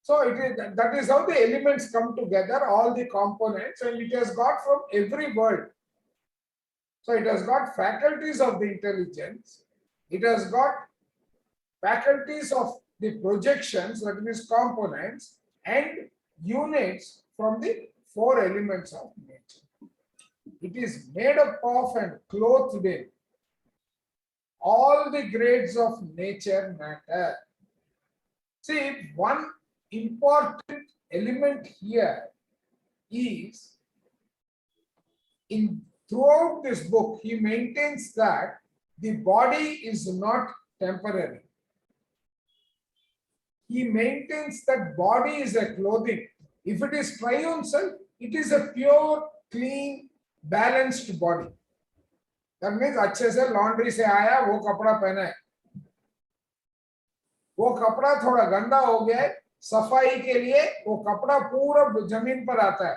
So it is, that is how the elements come together, all the components, and it has got from every world. So it has got faculties of the intelligence. It has got faculties of the projections, that means components, and units from the four elements of nature. It is made up of and clothed in all the grades of nature matter. See, one important element here is in throughout this book, he maintains that the body is not temporary. He maintains that body is a clothing. If it is triune self, it is a pure, clean, balanced body. That means अच्छे से laundry से आया वो कपड़ा पहना है, वो कपड़ा थोड़ा गंदा हो गया है, सफाई के लिए वो कपड़ा पूरा जमीन पर आता है.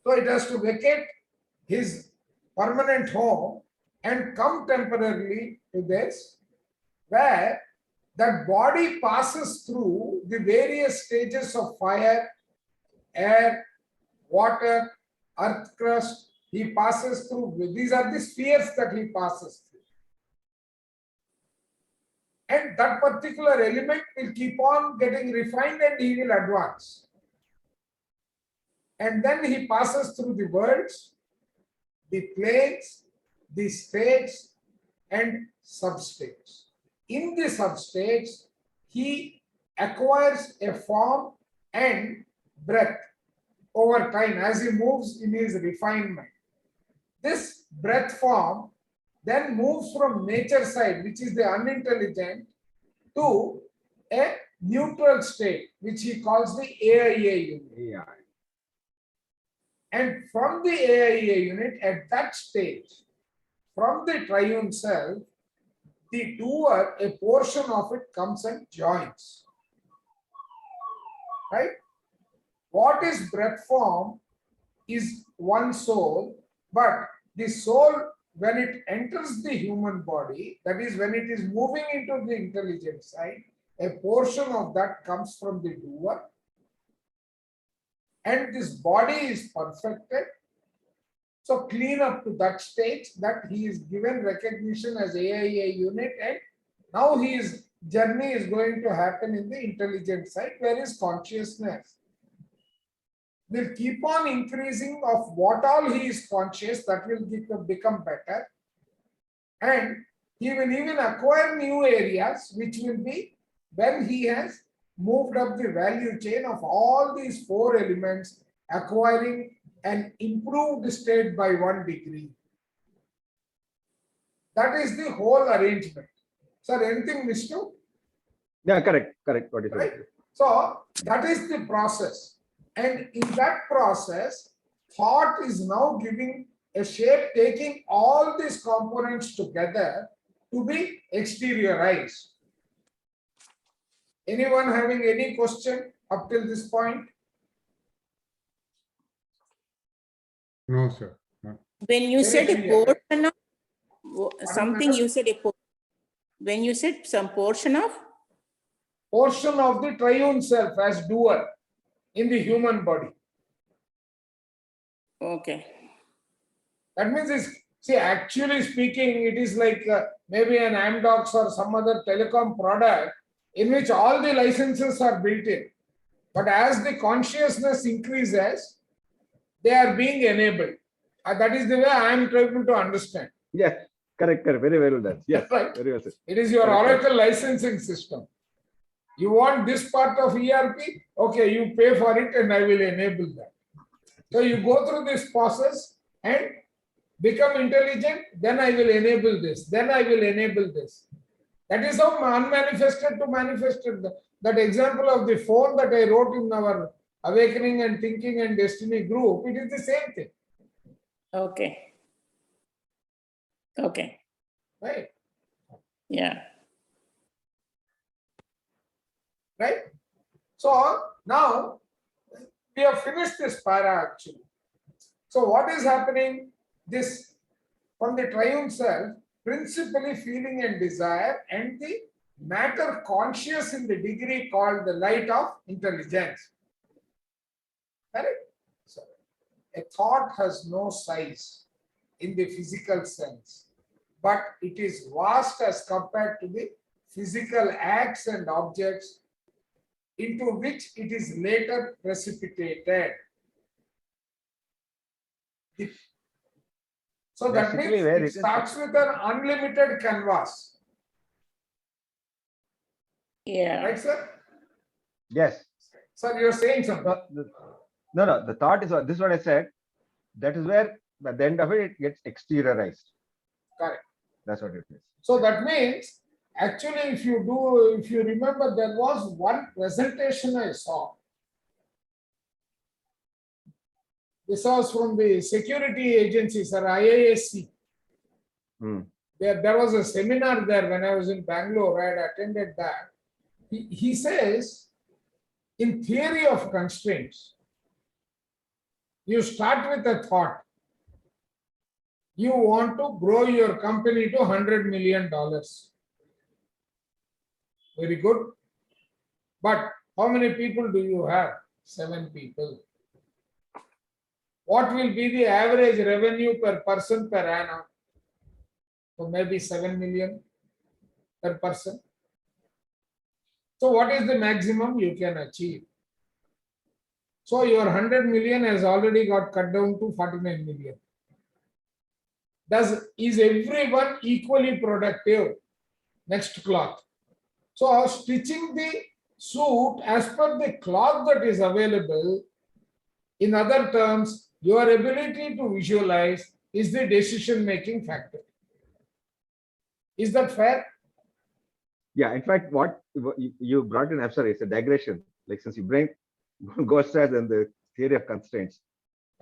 So it has to vacate his permanent home and come temporarily to this, where that body passes through the various stages of fire, air, water, earth crust. He passes through, these are the spheres that he passes through. And that particular element will keep on getting refined and he will advance. And then he passes through the worlds, the planes, the states, and substates. In the substates, he acquires a form and breadth over time as he moves in his refinement. This breadth form then moves from nature side, which is the unintelligent, to a neutral state, which he calls the AIA unit. And from the AIA unit, at that stage, from the triune self, the doer, a portion of it comes and joins. Right? What is breath form is one soul, but the soul, when it enters the human body, that is when it is moving into the intelligent side, a portion of that comes from the doer. And this body is perfected. So clean up to that stage that he is given recognition as AIA unit, and now his journey is going to happen in the intelligent side, where his consciousness will keep on increasing of what all he is conscious, that will become better. And he will even acquire new areas, which will be when he has moved up the value chain of all these four elements, acquiring an improved state by 1 degree. That is the whole arrangement. Sir, anything missed out? Yeah, correct. What you Right? said. So that is the process. And in that process, thought is now giving a shape, taking all these components together to be exteriorized. Anyone having any question up till this point? No, sir. No. When you Very said a clear, right? portion of something, madam? you said when you said some portion of, Portion of the triune self as doer in the human body. okay. That means it's, see, actually speaking, it is like maybe an Amdocs or some other telecom product in which all the licenses are built in. But as the consciousness increases, they are being enabled. That is the way I am trying to understand. Yes, correct. Very well done. Yes, Right. very well said. It is your Correct, Oracle licensing system. You want this part of ERP? Okay, you pay for it and I will enable that. So you go through this process and become intelligent, then I will enable this, then I will enable this. That is how unmanifested to manifested. That example of the phone that I wrote in our Awakening and Thinking and Destiny group, it is the same thing, Okay. Okay. right? Yeah. Right? So now we have finished this para actually. So what is happening? This from the triune self, principally feeling and desire, and the matter conscious in the degree called the light of intelligence. Correct? So a thought has no size in the physical sense, but it is vast as compared to the physical acts and objects into which it is later precipitated. So that Basically, means where it it is- starts with an unlimited canvas. Yeah. Right, sir? Yes. Sir, you're saying something. No. The thought is this is what I said. That is where at the end of it, it gets exteriorized. Correct. That's what it is. So that means, actually, if you remember, there was one presentation I saw. This was from the security agency, sir, IISc. Hmm. There was a seminar there when I was in Bangalore. I had attended that. He says, in theory of constraints, you start with a thought. You want to grow your company to $100 million. Very good. But how many people do you have? 7 people. What will be the average revenue per person per annum? So maybe 7 million per person. So what is the maximum you can achieve? So your 100 million has already got cut down to 49 million. Is everyone equally productive? Next cloth. So stitching the suit as per the cloth that is available, in other terms, your ability to visualize is the decision-making factor. Is that fair? Yeah, in fact, what you brought in, I'm sorry, it's a digression. Like since you bring Ghostwriters and the theory of constraints,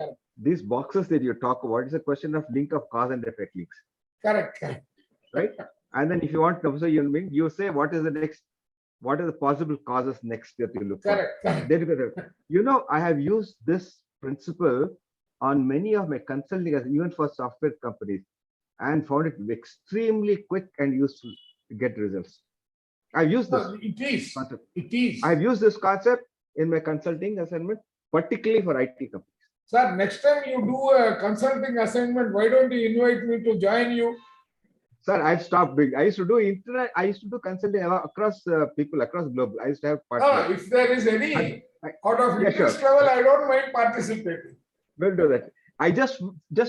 Correct. these boxes that you talk about is a question of link of cause and effect links, Correct. right? And then if you want to observe, you say what is the possible causes next that you look for. Correct. I have used this principle on many of my consulting, even for software companies, and found it extremely quick and useful to get results. I've used this. It is. concept. It is. I've used this concept in my consulting assignment, particularly for IT companies. Sir, next time you do a consulting assignment, why don't you invite me to join you? Sir, I've stopped doing. I used to do internet. I used to do consulting across people across globe. I used to have partners. If there is any out of Yeah, interest sure. level, I don't mind participating. We'll do that. I just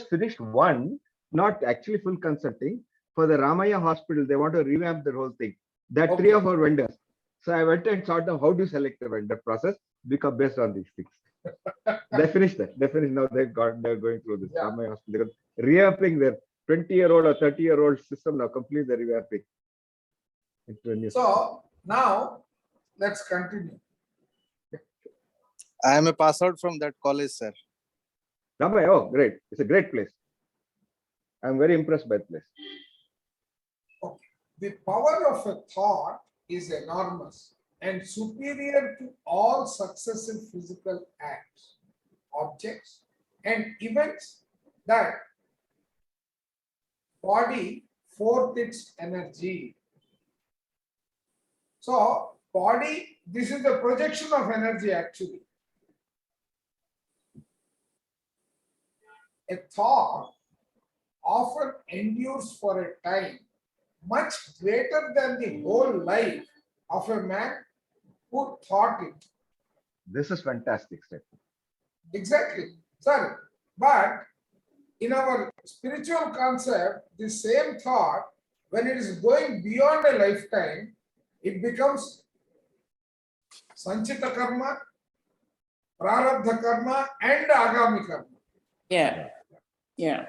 finished one, not actually full consulting for the Ramaya Hospital. They want to revamp the whole thing. That 3 or 4 vendors. So I went and sought out how do you select the vendor process because based on these things. They finished that. They finished now. They're going through this Ramaya Hospital. They're revamping their 20-year-old or 30-year-old system now. Complete the revamping. So Now, let's continue. I am a pass out from that college, sir. Ramay, oh, great. It's a great place. I'm very impressed by the place. Okay. The power of a thought is enormous and superior to all successive physical acts, objects, and events that body forth its energy. So, body, this is the projection of energy actually. A thought often endures for a time much greater than the whole life of a man who thought it. This is fantastic statement. Exactly, sir. But in our spiritual concept, the same thought, when it is going beyond a lifetime, it becomes Sanchita karma, Prarabdha karma, and Agami karma. Yeah. Yeah.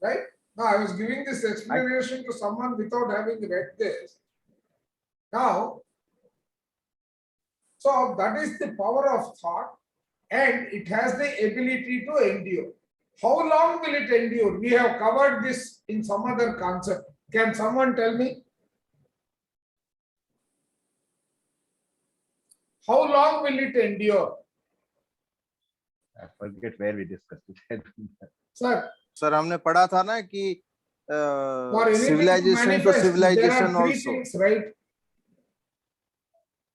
Right? Now, I was giving this explanation to someone without having read this. Now, so that is the power of thought, and it has the ability to endure. How long will it endure? We have covered this in some other concept. Can someone tell me? How long will it endure? I forget where we discussed it. Sir, Sir, हमने पढ़ा था ना कि for anything to civilization to manifest, there civilization are three also. things, right?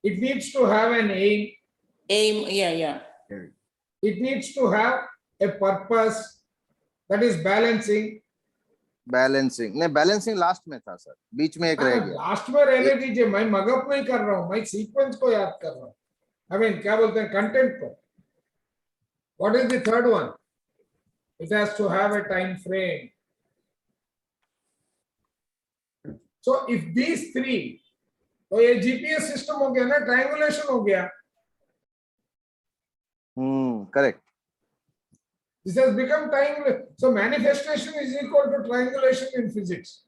It needs to have an aim. Aim. Yeah. Yeah. It needs to have a purpose, that is balancing. Balancing. नहीं, balancing last में था sir, बीच में एक रह गया. Last में रहने दीजिए, मैं मगअप नहीं कर रहा हूं, मैं सीक्वेंस को याद कर रहा हूं. I mean, क्या बोलते हैं, कंटेंट को. What is the third one? It has to have a time frame. So if these three, तो ये GPS सिस्टम हो गया ना, ट्रायंगुलेशन हो गया. Correct. This has become triangular. So manifestation is equal to triangulation in physics.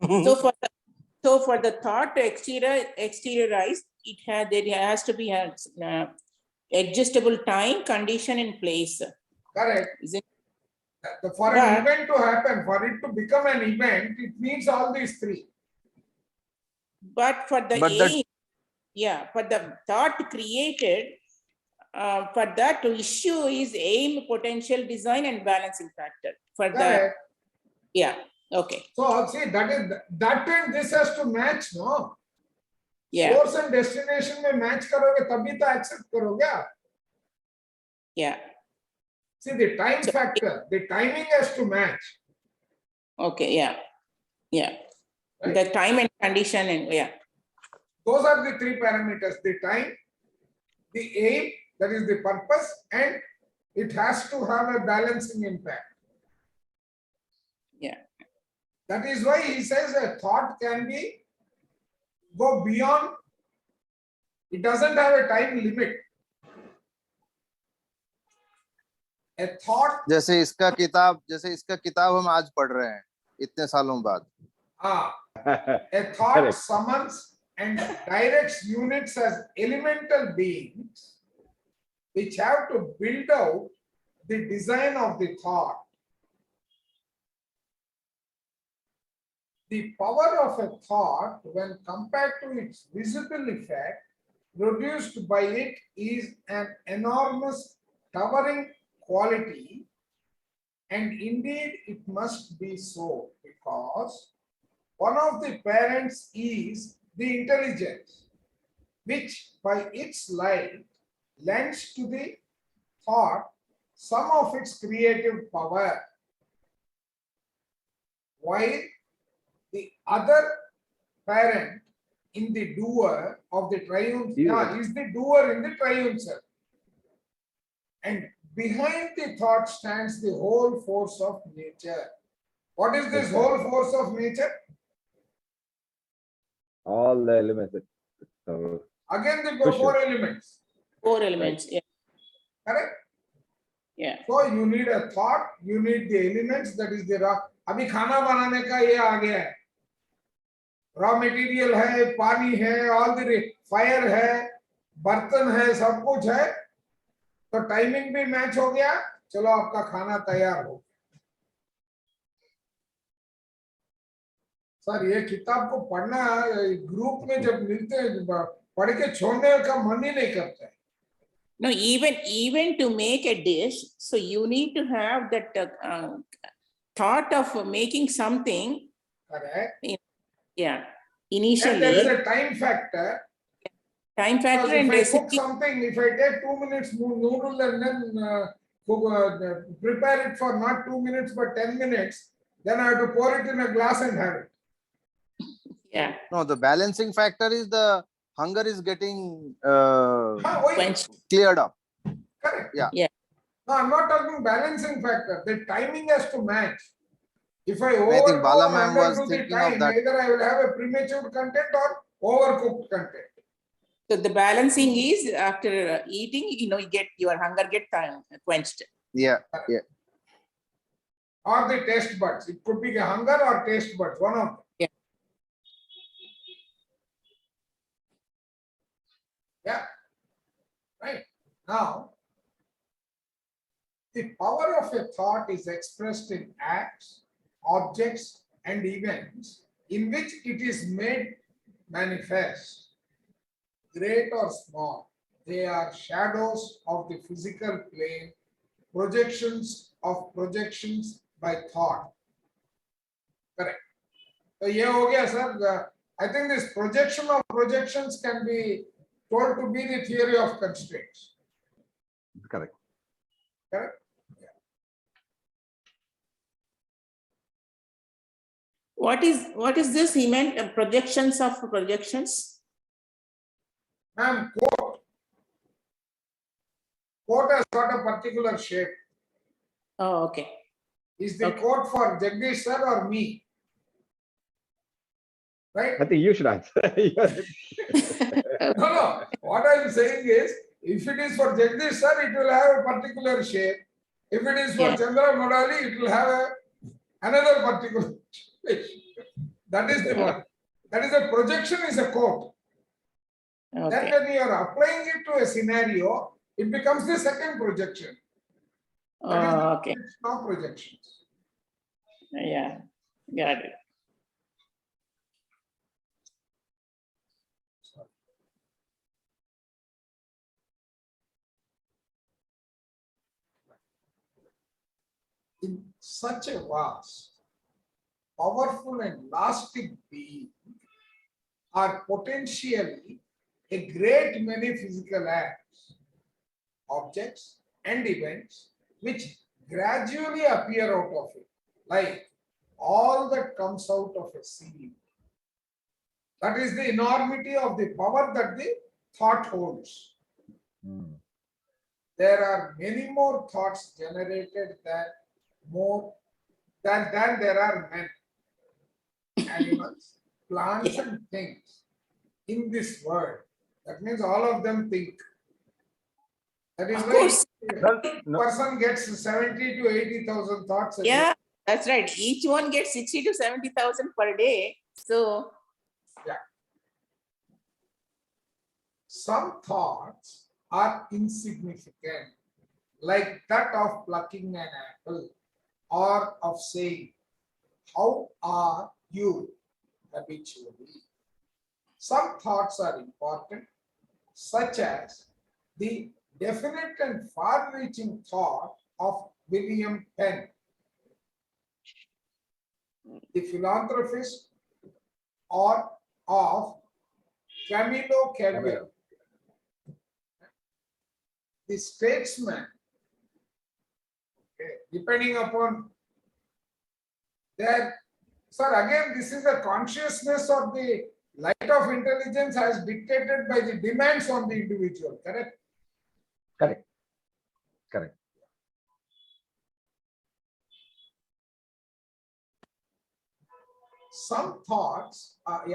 So for the thought to exteriorize, there has to be a adjustable time, condition, and place. Correct. Is it? For an event to happen, for it to become an event, it needs all these three. But for the aim, for the thought created, for that to issue is aim, potential, design, and balancing factor. For Correct. Okay. So see, that and this has to match, no? Yeah. Source and destination में match करोगे तभी तो accept करोगे आप. Yeah. See the time factor, the timing has to match. Okay. Yeah. Right? The time and condition and Those are the three parameters: the time, the aim, that is the purpose, and it has to have a balancing impact. Yeah. That is why he says a thought can go beyond. It doesn't have a time limit. A thought. जैसे इसका किताब हम आज पढ़ रहे हैं इतने सालों बाद. A thought summons and directs units as elemental beings which have to build out the design of the thought. The power of a thought, when compared to its visible effect produced by it, is an enormous, towering quality, and indeed it must be so, because one of the parents is the intelligence, which by its light lends to the thought some of its creative power, while the other parent in the doer of the triune is the doer in the triune self. And behind the thought stands the whole force of nature. What is this whole force of nature? All the elements. Again, the four elements. Four elements. Yeah. Correct? Yeah. So you need a thought, you need the elements, that is the rock. अभी खाना बनाने का ये आ गया है, raw material है, पानी है, ऑल द फायर है, बर्तन है, सब कुछ है, तो टाइमिंग भी मैच हो गया, चलो आपका खाना तैयार हो। सर ये किताब को पढ़ना ग्रुप में जब मिलते हैं पढ़ के छोड़ने का मन ही नहीं करता है। No, even to make a dish, so you need to have that thought of making something. Correct. Yeah, And initially. there is a time factor. Time factor Because and if I cook recipe. something, if I take 2 minutes noodle and then prepare it for not 2 minutes but 10 minutes, then I have to pour it in a glass and have it. Yeah. No, the balancing factor is the hunger is getting Quenched. cleared up. Correct. Yeah. Yeah. No, I'm not talking balancing factor. The timing has to match. If I I think Bala overdo ma'am and was underdo the thinking of time, that. either I will have a premature content or overcooked content. So the balancing is after eating, you get your hunger get quenched. Yeah, yeah. Or the taste buds. It could be the hunger or taste buds, one of them. Yeah. Yeah. Right. Now, the power of a thought is expressed in acts, objects, and events in which it is made manifest. Great or small, they are shadows of the physical plane, projections of projections by thought. Correct. So, ये हो गया sir. I think this projection of projections can be told to be the theory of constraints. Correct. Correct. What is this? He meant projections of projections. Ma'am, quote has got a particular shape. Oh, okay. Is the Okay. quote for Jagdish sir or me? Right? I think you should answer. No. What I am saying is, if it is for Jagdish sir, it will have a particular shape. If it is for Yeah. Chandra Modali, it will have another particular shape. That is the one. That is a projection is a quote. Then Okay. when you are applying it to a scenario, it becomes the second projection. That is Oh, okay. no projections. Yeah. Got it. In such a vast, powerful and lasting being are potentially a great many physical acts, objects, and events which gradually appear out of it, like all that comes out of a seed. That is the enormity of the power that the thought holds. There are many more thoughts generated than there are men, animals, plants, and things in this world. That means all of them think. That is Of why course. No. person gets 70 to 80,000 thoughts a day. Yeah, that's right. Each one gets 60 to 70,000 per day. So Some thoughts are insignificant, like that of plucking an apple or of saying, "How are you?" habitually. Some thoughts are important, such as the definite and far-reaching thought of William Penn, the philanthropist, or of Camilo Cavier, the statesman. Okay, depending upon their, sir, again, this is the consciousness of the light of intelligence as dictated by the demands on the individual, correct? Correct. Correct. Some thoughts are,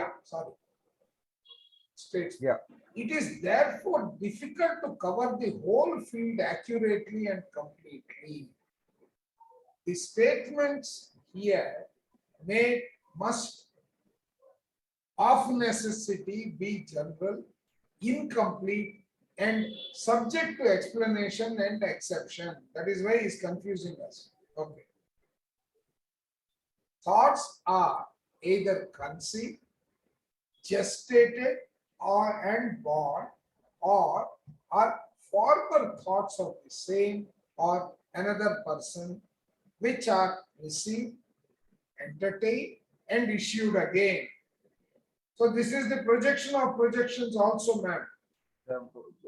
states. Yeah. It is therefore difficult to cover the whole field accurately and completely. The statements here must of necessity be general, incomplete, and subject to explanation and exception. That is why he is confusing us. Okay. Thoughts are either conceived, gestated, and born, or are former thoughts of the same or another person, which are received, entertained, and issued again. So this is the projection of projections also, ma'am.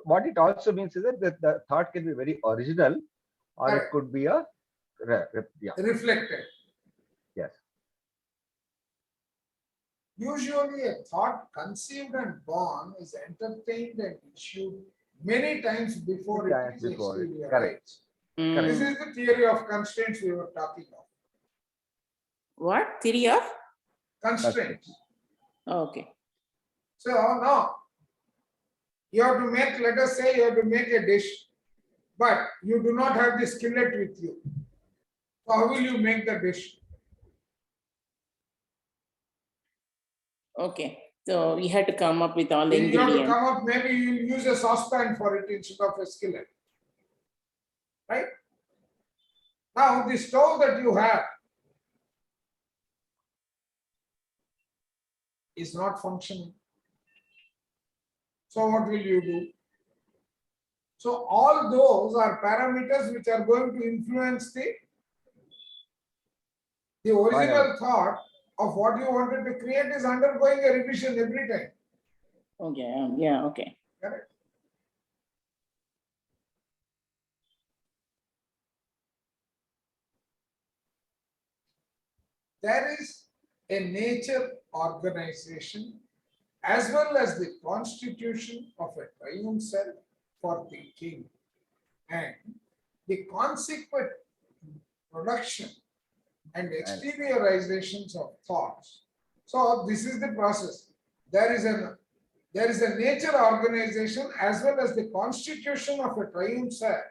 What it also means is that the thought can be very original, or Correct. it could be a yeah. Reflected. Yes. Usually a thought conceived and born is entertained and issued many times before it is Before it. exteriorized. Correct. This Mm. is the theory of constraints we were talking of. What? Theory of? Constraints. Okay. So now you have to make, let us say you have to make a dish, but you do not have the skillet with you. So how will you make the dish? Okay. So we had to come up with all the You have to ingredients. come up, maybe you will use a saucepan for it instead of a skillet. Right? Now the stove that you have is not functioning. So what will you do? So all those are parameters which are going to influence the original thought of what you wanted to create is undergoing a revision every time. Okay. Yeah. Okay. Correct? There is a nature organization as well as the constitution of a triune self for thinking and the consequent production and exteriorizations of thoughts. So this is the process. There is a nature organization as well as the constitution of a triune self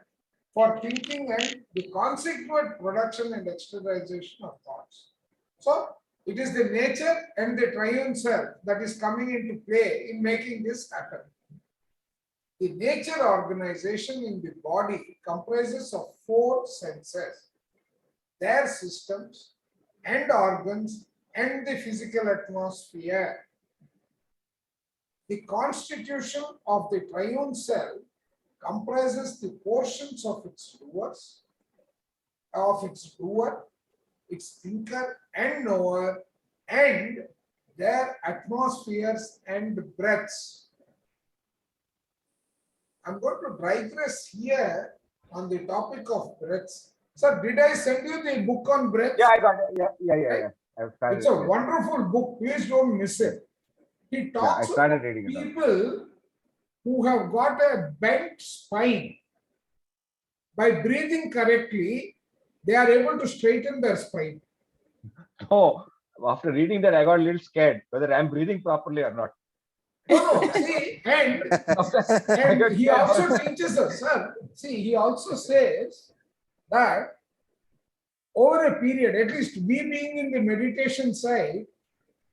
for thinking and the consequent production and exteriorization of thoughts. So it is the nature and the triune self that is coming into play in making this happen. The nature organization in the body comprises of 4 senses, their systems and organs and the physical atmosphere. The constitution of the triune self comprises the portions of its doer, its thinker and knower, and their atmospheres and breaths. I'm going to digress here on the topic of breaths. Sir, did I send you the book on breaths? Yeah, I got it. Yeah. It's a wonderful book. Please don't miss it. He talks I started about reading it. people who have got a bent spine. By breathing correctly, they are able to straighten their spine. Oh, after reading that, I got a little scared whether I'm breathing properly or not. No, see, and he also teaches us, sir. See, he also says that over a period, at least we being in the meditation side,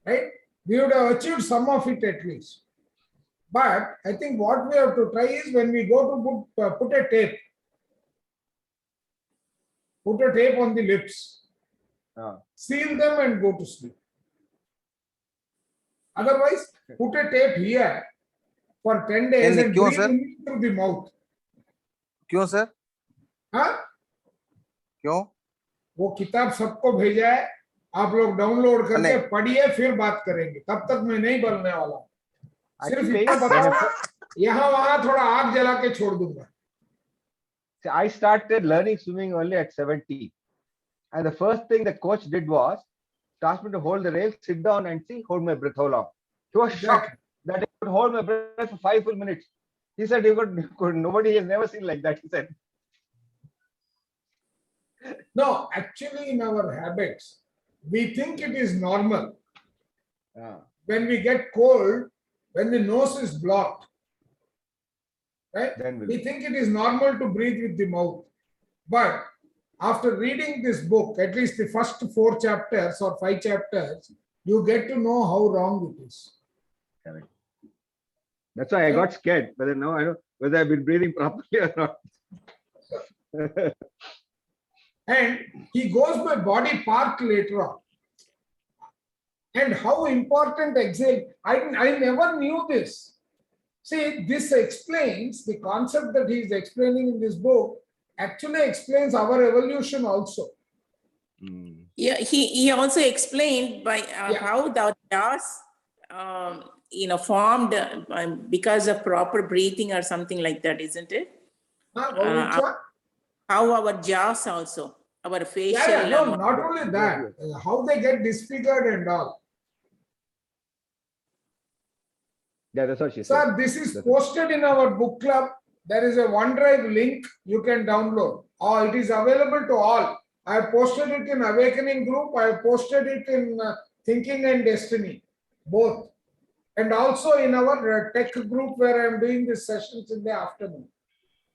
right, we would have achieved some of it at least. But I think what we have to try is when we go to put a tape on the lips, seal them and go to sleep. Otherwise, put a tape here for 10 days and breathe in through the mouth. क्यों sir? हाँ? क्यों? वो किताब सबको भेजा है, आप लोग डाउनलोड करके पढ़िए, फिर बात करेंगे. तब तक मैं नहीं बोलने वाला. सिर्फ इतना बताऊंगा, यहाँ वहाँ थोड़ा आग जला के छोड़ दूंगा. I started learning swimming only at 70. And the first thing the coach did was asked me to hold the rail, sit down and see, hold my breath, how long. He was shocked that I could hold my breath for 5 full minutes. He said, nobody has never seen like that, he said. No, actually in our habits, we think it is normal. When we get cold, when the nose is blocked, right? We think it is normal to breathe with the mouth. But after reading this book, at least the first 4 chapters or 5 chapters, you get to know how wrong it is. Correct. That's why I got scared. Whether now I know whether I've been breathing properly or not. And he goes by body part later on. And how important exhale. I never knew this. See, this explains the concept that he is explaining in this book, actually explains our evolution also. Yeah, he also explained by Yeah. how the jaws, formed because of proper breathing or something like that, isn't it? Which one? How our jaws also, our facial. Yeah, no, not only that, how they get disfigured and all. Yeah, that's what she said. Sir, this is posted in our book club. There is a OneDrive link you can download. Or it is available to all. I have posted it in Awakening group. I have posted it in Thinking and Destiny, both. And also in our tech group where I am doing these sessions in the afternoon.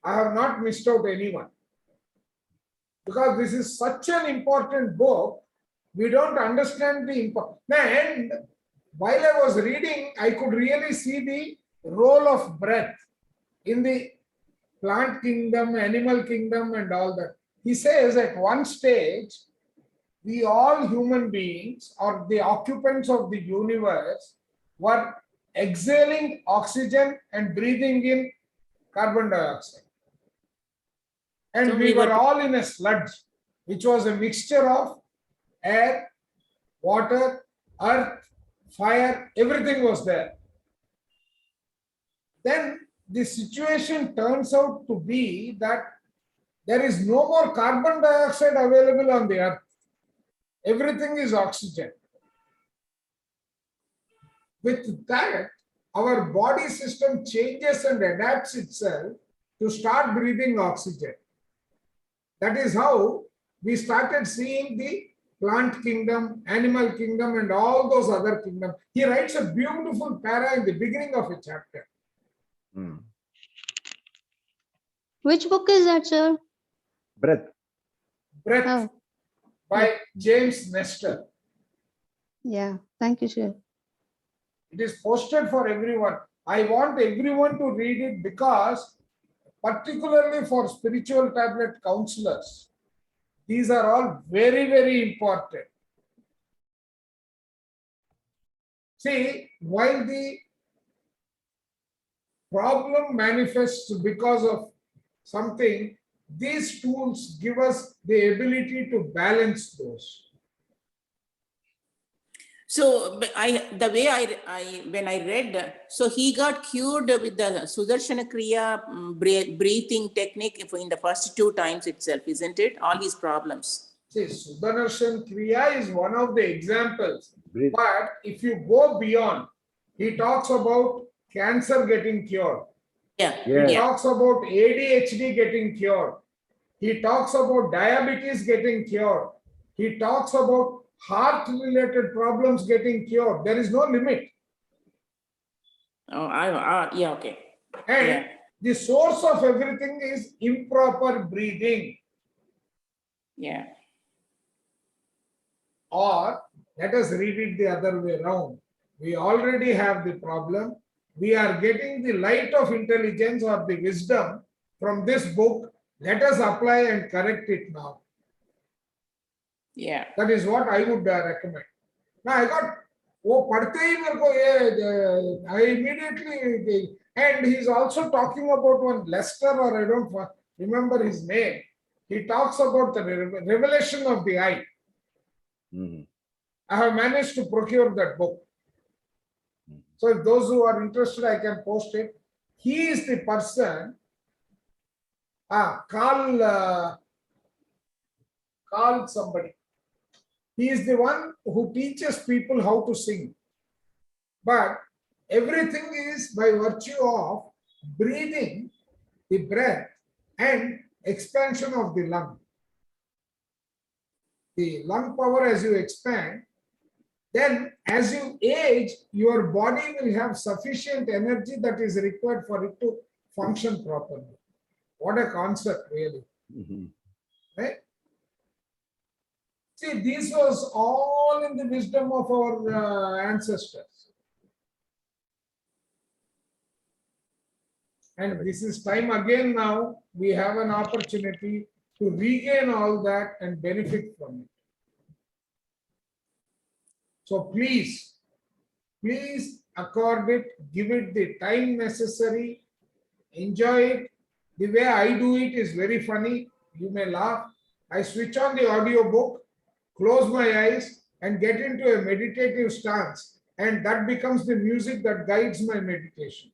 I have not missed out anyone. Because this is such an important book, we don't understand the importance. And while I was reading, I could really see the role of breath in the plant kingdom, animal kingdom, and all that. He says at one stage, we all human beings or the occupants of the universe were exhaling oxygen and breathing in carbon dioxide. And So we were all in a sludge, which was a mixture of air, water, earth, fire, everything was there. Then the situation turns out to be that there is no more carbon dioxide available on the earth. Everything is oxygen. With that, our body system changes and adapts itself to start breathing oxygen. That is how we started seeing the plant kingdom, animal kingdom, and all those other kingdoms. He writes a beautiful para in the beginning of a chapter. Which book is that, sir? Breath. Breath Oh, by James Nestor. yeah. Thank you, sir. It is posted for everyone. I want everyone to read it because, particularly for spiritual tablet counselors, these are all very, very important. See, while the problem manifests because of something, these tools give us the ability to balance those. So the way when I read, so he got cured with the Sudarshana Kriya breathing technique in the first 2 times itself, isn't it? All these problems. See, Sudarshan Kriya is one of the examples. Breathe. But if you go beyond, he talks about cancer getting cured. Yeah. He talks about ADHD getting cured. He talks about diabetes getting cured. He talks about heart-related problems getting cured. There is no limit. Oh, yeah, okay. And the source of everything is improper breathing. Yeah. Or let us read it the other way around. We already have the problem. We are getting the light of intelligence or the wisdom from this book. Let us apply and correct it now. Yeah. That is what I would recommend. Now I got, I immediately, and he's also talking about one Lester, or I don't remember his name. He talks about the revelation of the eye. I have managed to procure that book. So if those who are interested, I can post it. He is the person, call somebody. He is the one who teaches people how to sing. But everything is by virtue of breathing, the breath, and expansion of the lung. The lung power, as you expand, then as you age, your body will have sufficient energy that is required for it to function properly. What a concept, really. Right? this was all in the wisdom of our ancestors. And this is time again now, we have an opportunity to regain all that and benefit from it. So please accord it, give it the time necessary, enjoy it. The way I do it is very funny. You may laugh. I switch on the audio book, close my eyes, and get into a meditative stance. And that becomes the music that guides my meditation.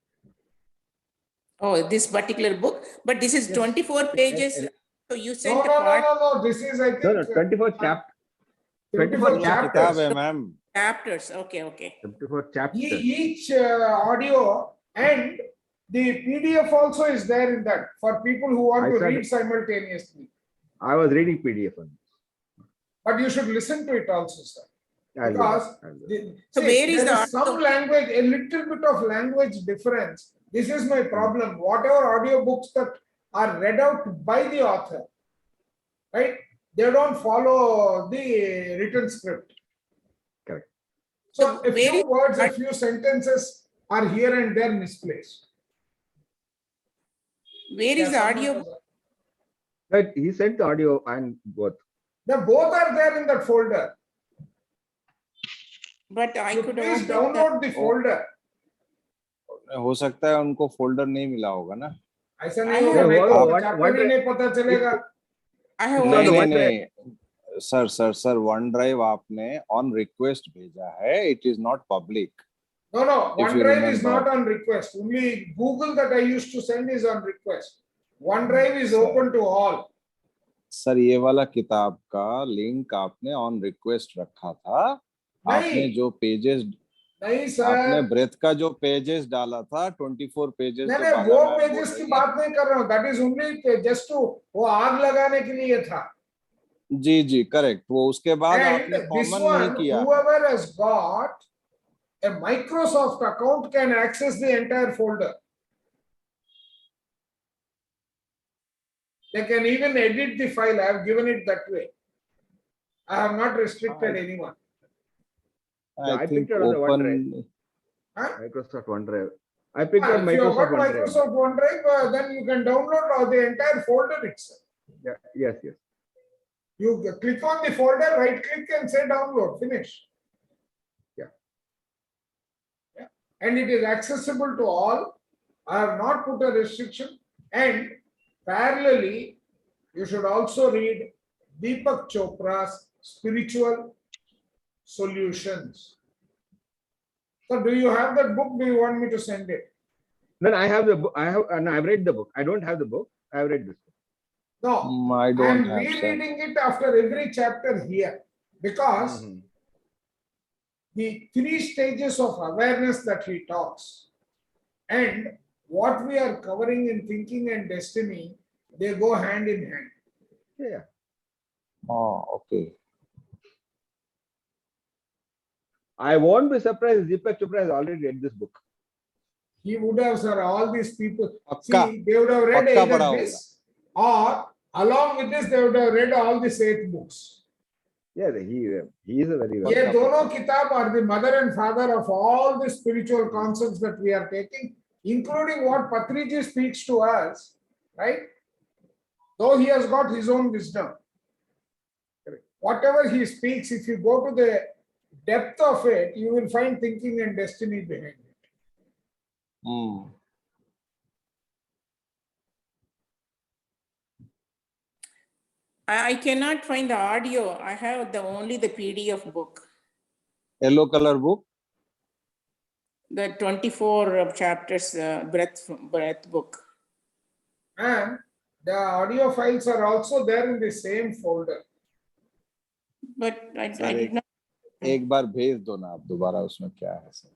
Oh, this particular book, but this is Yes. 24 pages. So you No, sent no, a part no. This is, I think, No, 24 chapter, 24 पूरा किताब chapters. है ma'am. chapters. Okay. 24 chapters. Each audio and the PDF also is there in that for people who want I to said- read simultaneously. I was reading PDF on this. But you should listen to it also, sir. I'll do Because that. I'll do that. So where is there the is some audio? language, a little bit of language difference. This is my problem. Whatever audio books that are read out by the author, right? They don't follow the written script. Correct. So So a where few is- words, a few sentences are here and there misplaced. Where is the audio? But he sent the audio and both. The both are there in that folder. But I You could please open the- download the folder. हो सकता है उनको folder नहीं मिला होगा ना. ऐसा I नहीं होगा have- नहीं तो what- chapter what- ही नहीं पता चलेगा. I have No, नहीं no, only नहीं what- नहीं सर वन ड्राइव आपने ऑन रिक्वेस्ट भेजा है. It is not public. No, no. If you OneDrive is remember. not on request. Only Google that I used to send is on request. OneDrive is Sir. open to all. Sir ये वाला किताब का link आपने on request रखा था. आपने नहीं जो पेजेस नहीं आपने सर. ब्रेथ का जो पेजेस डाला था 24 पेजेस नहीं जो नहीं बाला वो मैम बोल पेजेस की रही बात नहीं कर रहा हूँ. That is only just to वो आग लगाने के लिए था. हैं. जी करेक्ट. वो उसके बाद आपने And this कॉमन नहीं one, किया. whoever has got a Microsoft account can access the entire folder. They can even edit the file. I have given it that way. I have not restricted anyone. I I picked think it on the open Huh? Microsoft OneDrive. I picked Ah, up if you have got Microsoft OneDrive. Microsoft OneDrive, then you can download all the entire folder itself. Yeah, yes. You click on the folder, right click and say download, finish. Yeah. And it is accessible to all. I have not put a restriction. And parallelly, you should also read Deepak Chopra's Spiritual Solutions. So do you have that book? Do you want me to send it? Then I have the book. I've read the book. I don't have the book. I've read this book. No. I I am don't have sir. rereading it after every chapter here because Mhm. the 3 stages of awareness that he talks and what we are covering in thinking and destiny, they go hand in hand. Yeah. Oh, okay. I won't be surprised if Deepak Chopra has already read this book. He would have, sir, all these people. पक्का. See, they would have read पक्का either पढ़ा this or along with this, they would have read all the 8 books. Yeah, he is a very well. ये दोनों किताब are the mother and father of all the spiritual concepts that we are taking, including what Patriji speaks to us, right? Though he has got his own wisdom. Whatever he speaks, if you go to the depth of it, you will find thinking and destiny behind it. Hmm. I cannot find the audio. I have only the PDF book, Yellow color book. the 24 chapters breath book. And the audio files are also there in the same folder. But I Sorry. did not. एक बार भेज दो ना आप दोबारा उसमें क्या है sir.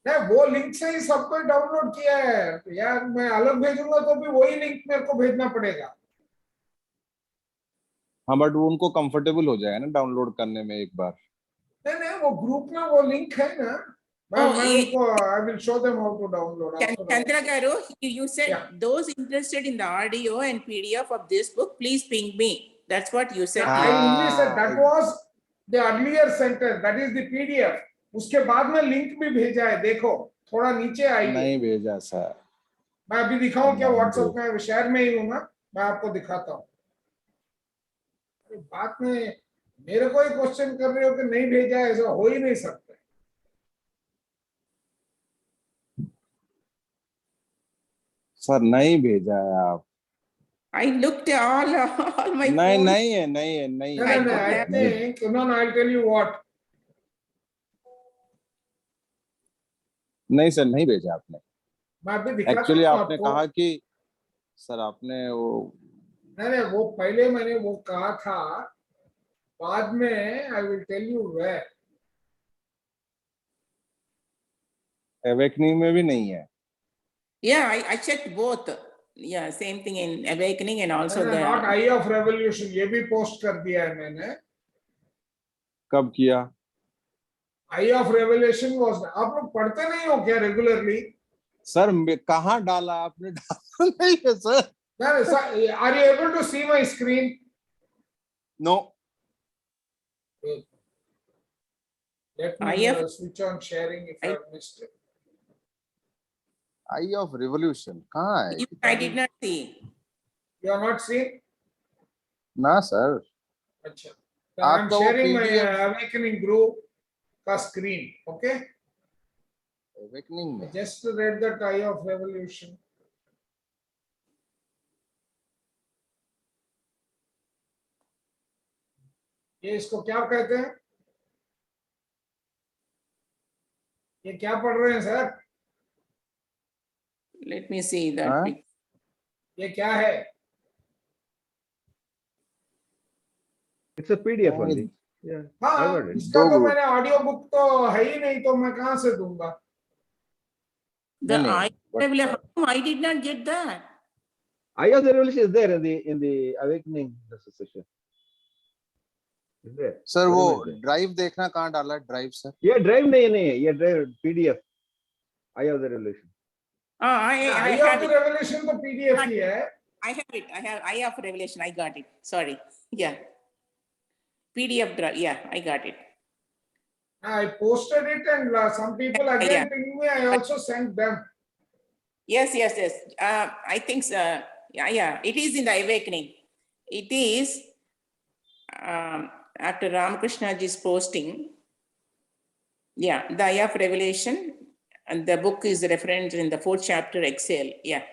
मैं वो लिंक से ही सब कुछ डाउनलोड किया है यार. मैं अलग भेजूंगा तो भी वही लिंक मेरे को भेजना पड़ेगा. हाँ बट वो उनको कंफर्टेबल हो जाएगा ना डाउनलोड करने में एक बार. नहीं वो ग्रुप में वो लिंक है ना. मैं उनको I will show them how to download. Chandra Garu, you said Yeah. those interested in the audio and PDF of this book, please ping me. That's what you said. I only said that Ah. was the earlier sentence. That is the PDF. उसके बाद में link भी भेजा है, देखो थोड़ा नीचे आइए. नहीं भेजा सर. मैं अभी दिखाऊं क्या? नहीं व्हाट्सएप में शहर में ही हूं ना, मैं आपको दिखाता हूँ. बात में मेरे को ही क्वेश्चन कर रहे हो कि नहीं भेजा है, ऐसा हो ही नहीं सकता. सर नहीं भेजा है आप. I looked all my नहीं phone. नहीं है, नहीं है, नहीं No, है. no, no. I think no, no. I'll tell you what. नहीं सर, नहीं भेजा आपने. मैं अभी दिखाता एक्चुअली हूँ आपने आपको. कहा कि सर आपने वो नहीं नहीं, वो पहले मैंने वो कहा था, बाद में I will tell you where. Awakening में भी नहीं है. Yeah, I checked both. Yeah, same thing in Awakening and also not the. I of revolution, ये भी पोस्ट कर दिया है मैंने. कब किया? आई ऑफ रेवोल्यूशन वाज. आप लोग पढ़ते नहीं हो क्या रेगुलरली? सर कहाँ डाला आपने? डाला नहीं है sir. Are you able to see my screen? No. Let I me have- switch on sharing if I have missed it. Eye of revolution कहाँ है? I did not see. You are not seeing? ना सर. अच्छा, I am आपका वो sharing my PDF awakening group का screen. Okay, awakening में. Just read that eye of revolution. ये इसको क्या कहते हैं? ये क्या पढ़ रहे हैं sir? Let me see that. Huh? ये क्या है? It's a PDF only. Yeah. I हाँ, got it. इसका दो तो group. मैंने ऑडियो बुक तो है ही नहीं, तो मैं कहाँ से दूंगा? The नहीं, I but- revelation. I did not get that. Eye of the revelation is there in the awakening association. Is there? Sir वो Where is it? ड्राइव देखना कहाँ डाला है? Drive sir. ये ड्राइव नहीं है, ये drive PDF. Eye of the revelation. I I have of the it. Revolution तो पीडीएफ ही है. I have it. I have Eye of Revelation. I got it. Sorry. Yeah. PDF drive. Yeah, I got it. I posted it and some people again Yeah. pinged me. I also sent them. Yes. I think yeah. It is in the Awakening. It is after Ramakrishnaji's posting. Yeah, the Eye of Revelation, and the book is referenced in the 4th chapter, Exhale. Yeah.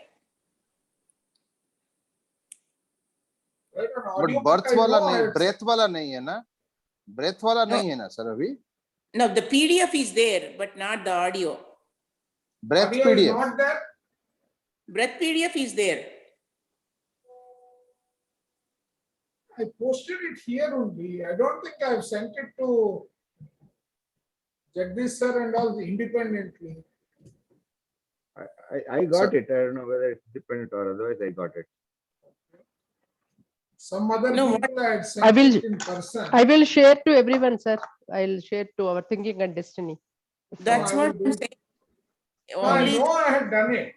Wait, on but audio book birth I वाला know नहीं, it's- breath वाला नहीं है ना? Breath वाला No. नहीं है ना सर अभी? No, the PDF is there, but not the audio. Breath audio is PDF. not there. Breath PDF is there. I posted it here only. I don't think I've sent it to Jagdish sir and all independently. I got it. I don't know whether it's dependent or otherwise. I got it. Some other No, people I had sent I will- it in person. I will share to everyone, sir. I'll share to our thinking and destiny. That's I will what do I'm it. saying. No, I Only know I had done it.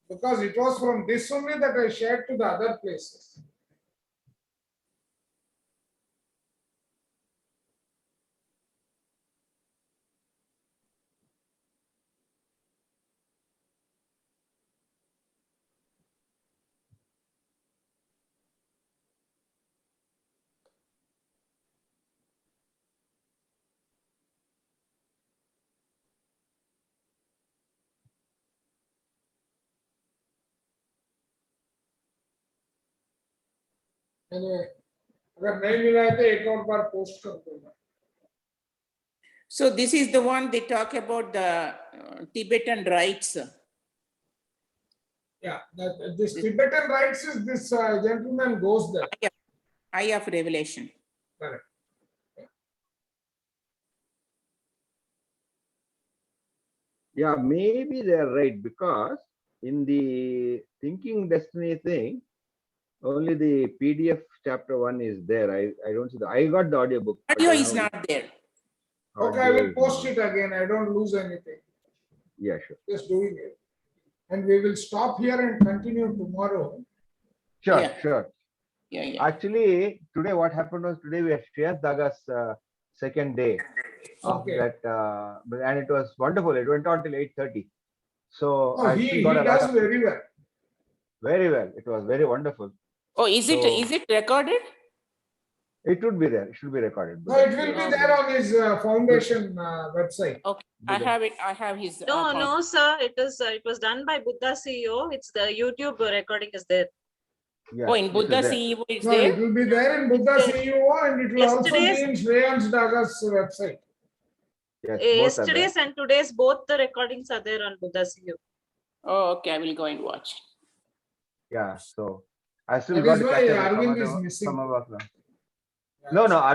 Because it was from this only that I shared to the other places. Anyway, अगर नहीं मिला है तो एक और बार post कर दूंगा. so this is the one they talk about the Tibetan rites. Yeah, this Tibetan rites is this gentleman goes there. Eye of Revelation. Correct. Yeah, maybe they are right because in the thinking destiny thing, only the PDF chapter 1 is there. I don't see I got the audio book. but Audio I is don't know not there. Okay, I audio will is post not. it again. I don't lose anything. Yeah, sure. Just doing it. And we will stop here and continue tomorrow. Sure, Yeah. sure. Yeah. Actually, today what happened was today we had Shreyas Daga's second day of Okay. that, and it was wonderful. It went on till 8:30. So Oh, I he still got a lot does of very well. very well. It was very wonderful. Oh, is So- it recorded? It would be there. It should be recorded. No, it will be there on his foundation website. Okay, I have it. I have his. No, no, sir. It was done by Buddha CEO. It's the YouTube recording is there. Yeah, Oh, in it is Buddha there. CEO, it's No, there. it will be there in Buddha It's CEO and it will also be Yesterday's- in Shreyans Daga's website. Yes, both are there. Yesterday's and today's both the recordings are there on Buddha CEO. Oh, okay, I will go and watch. Yeah, so I still That got is to why catch up with Arvind is missing. some of our. No, no,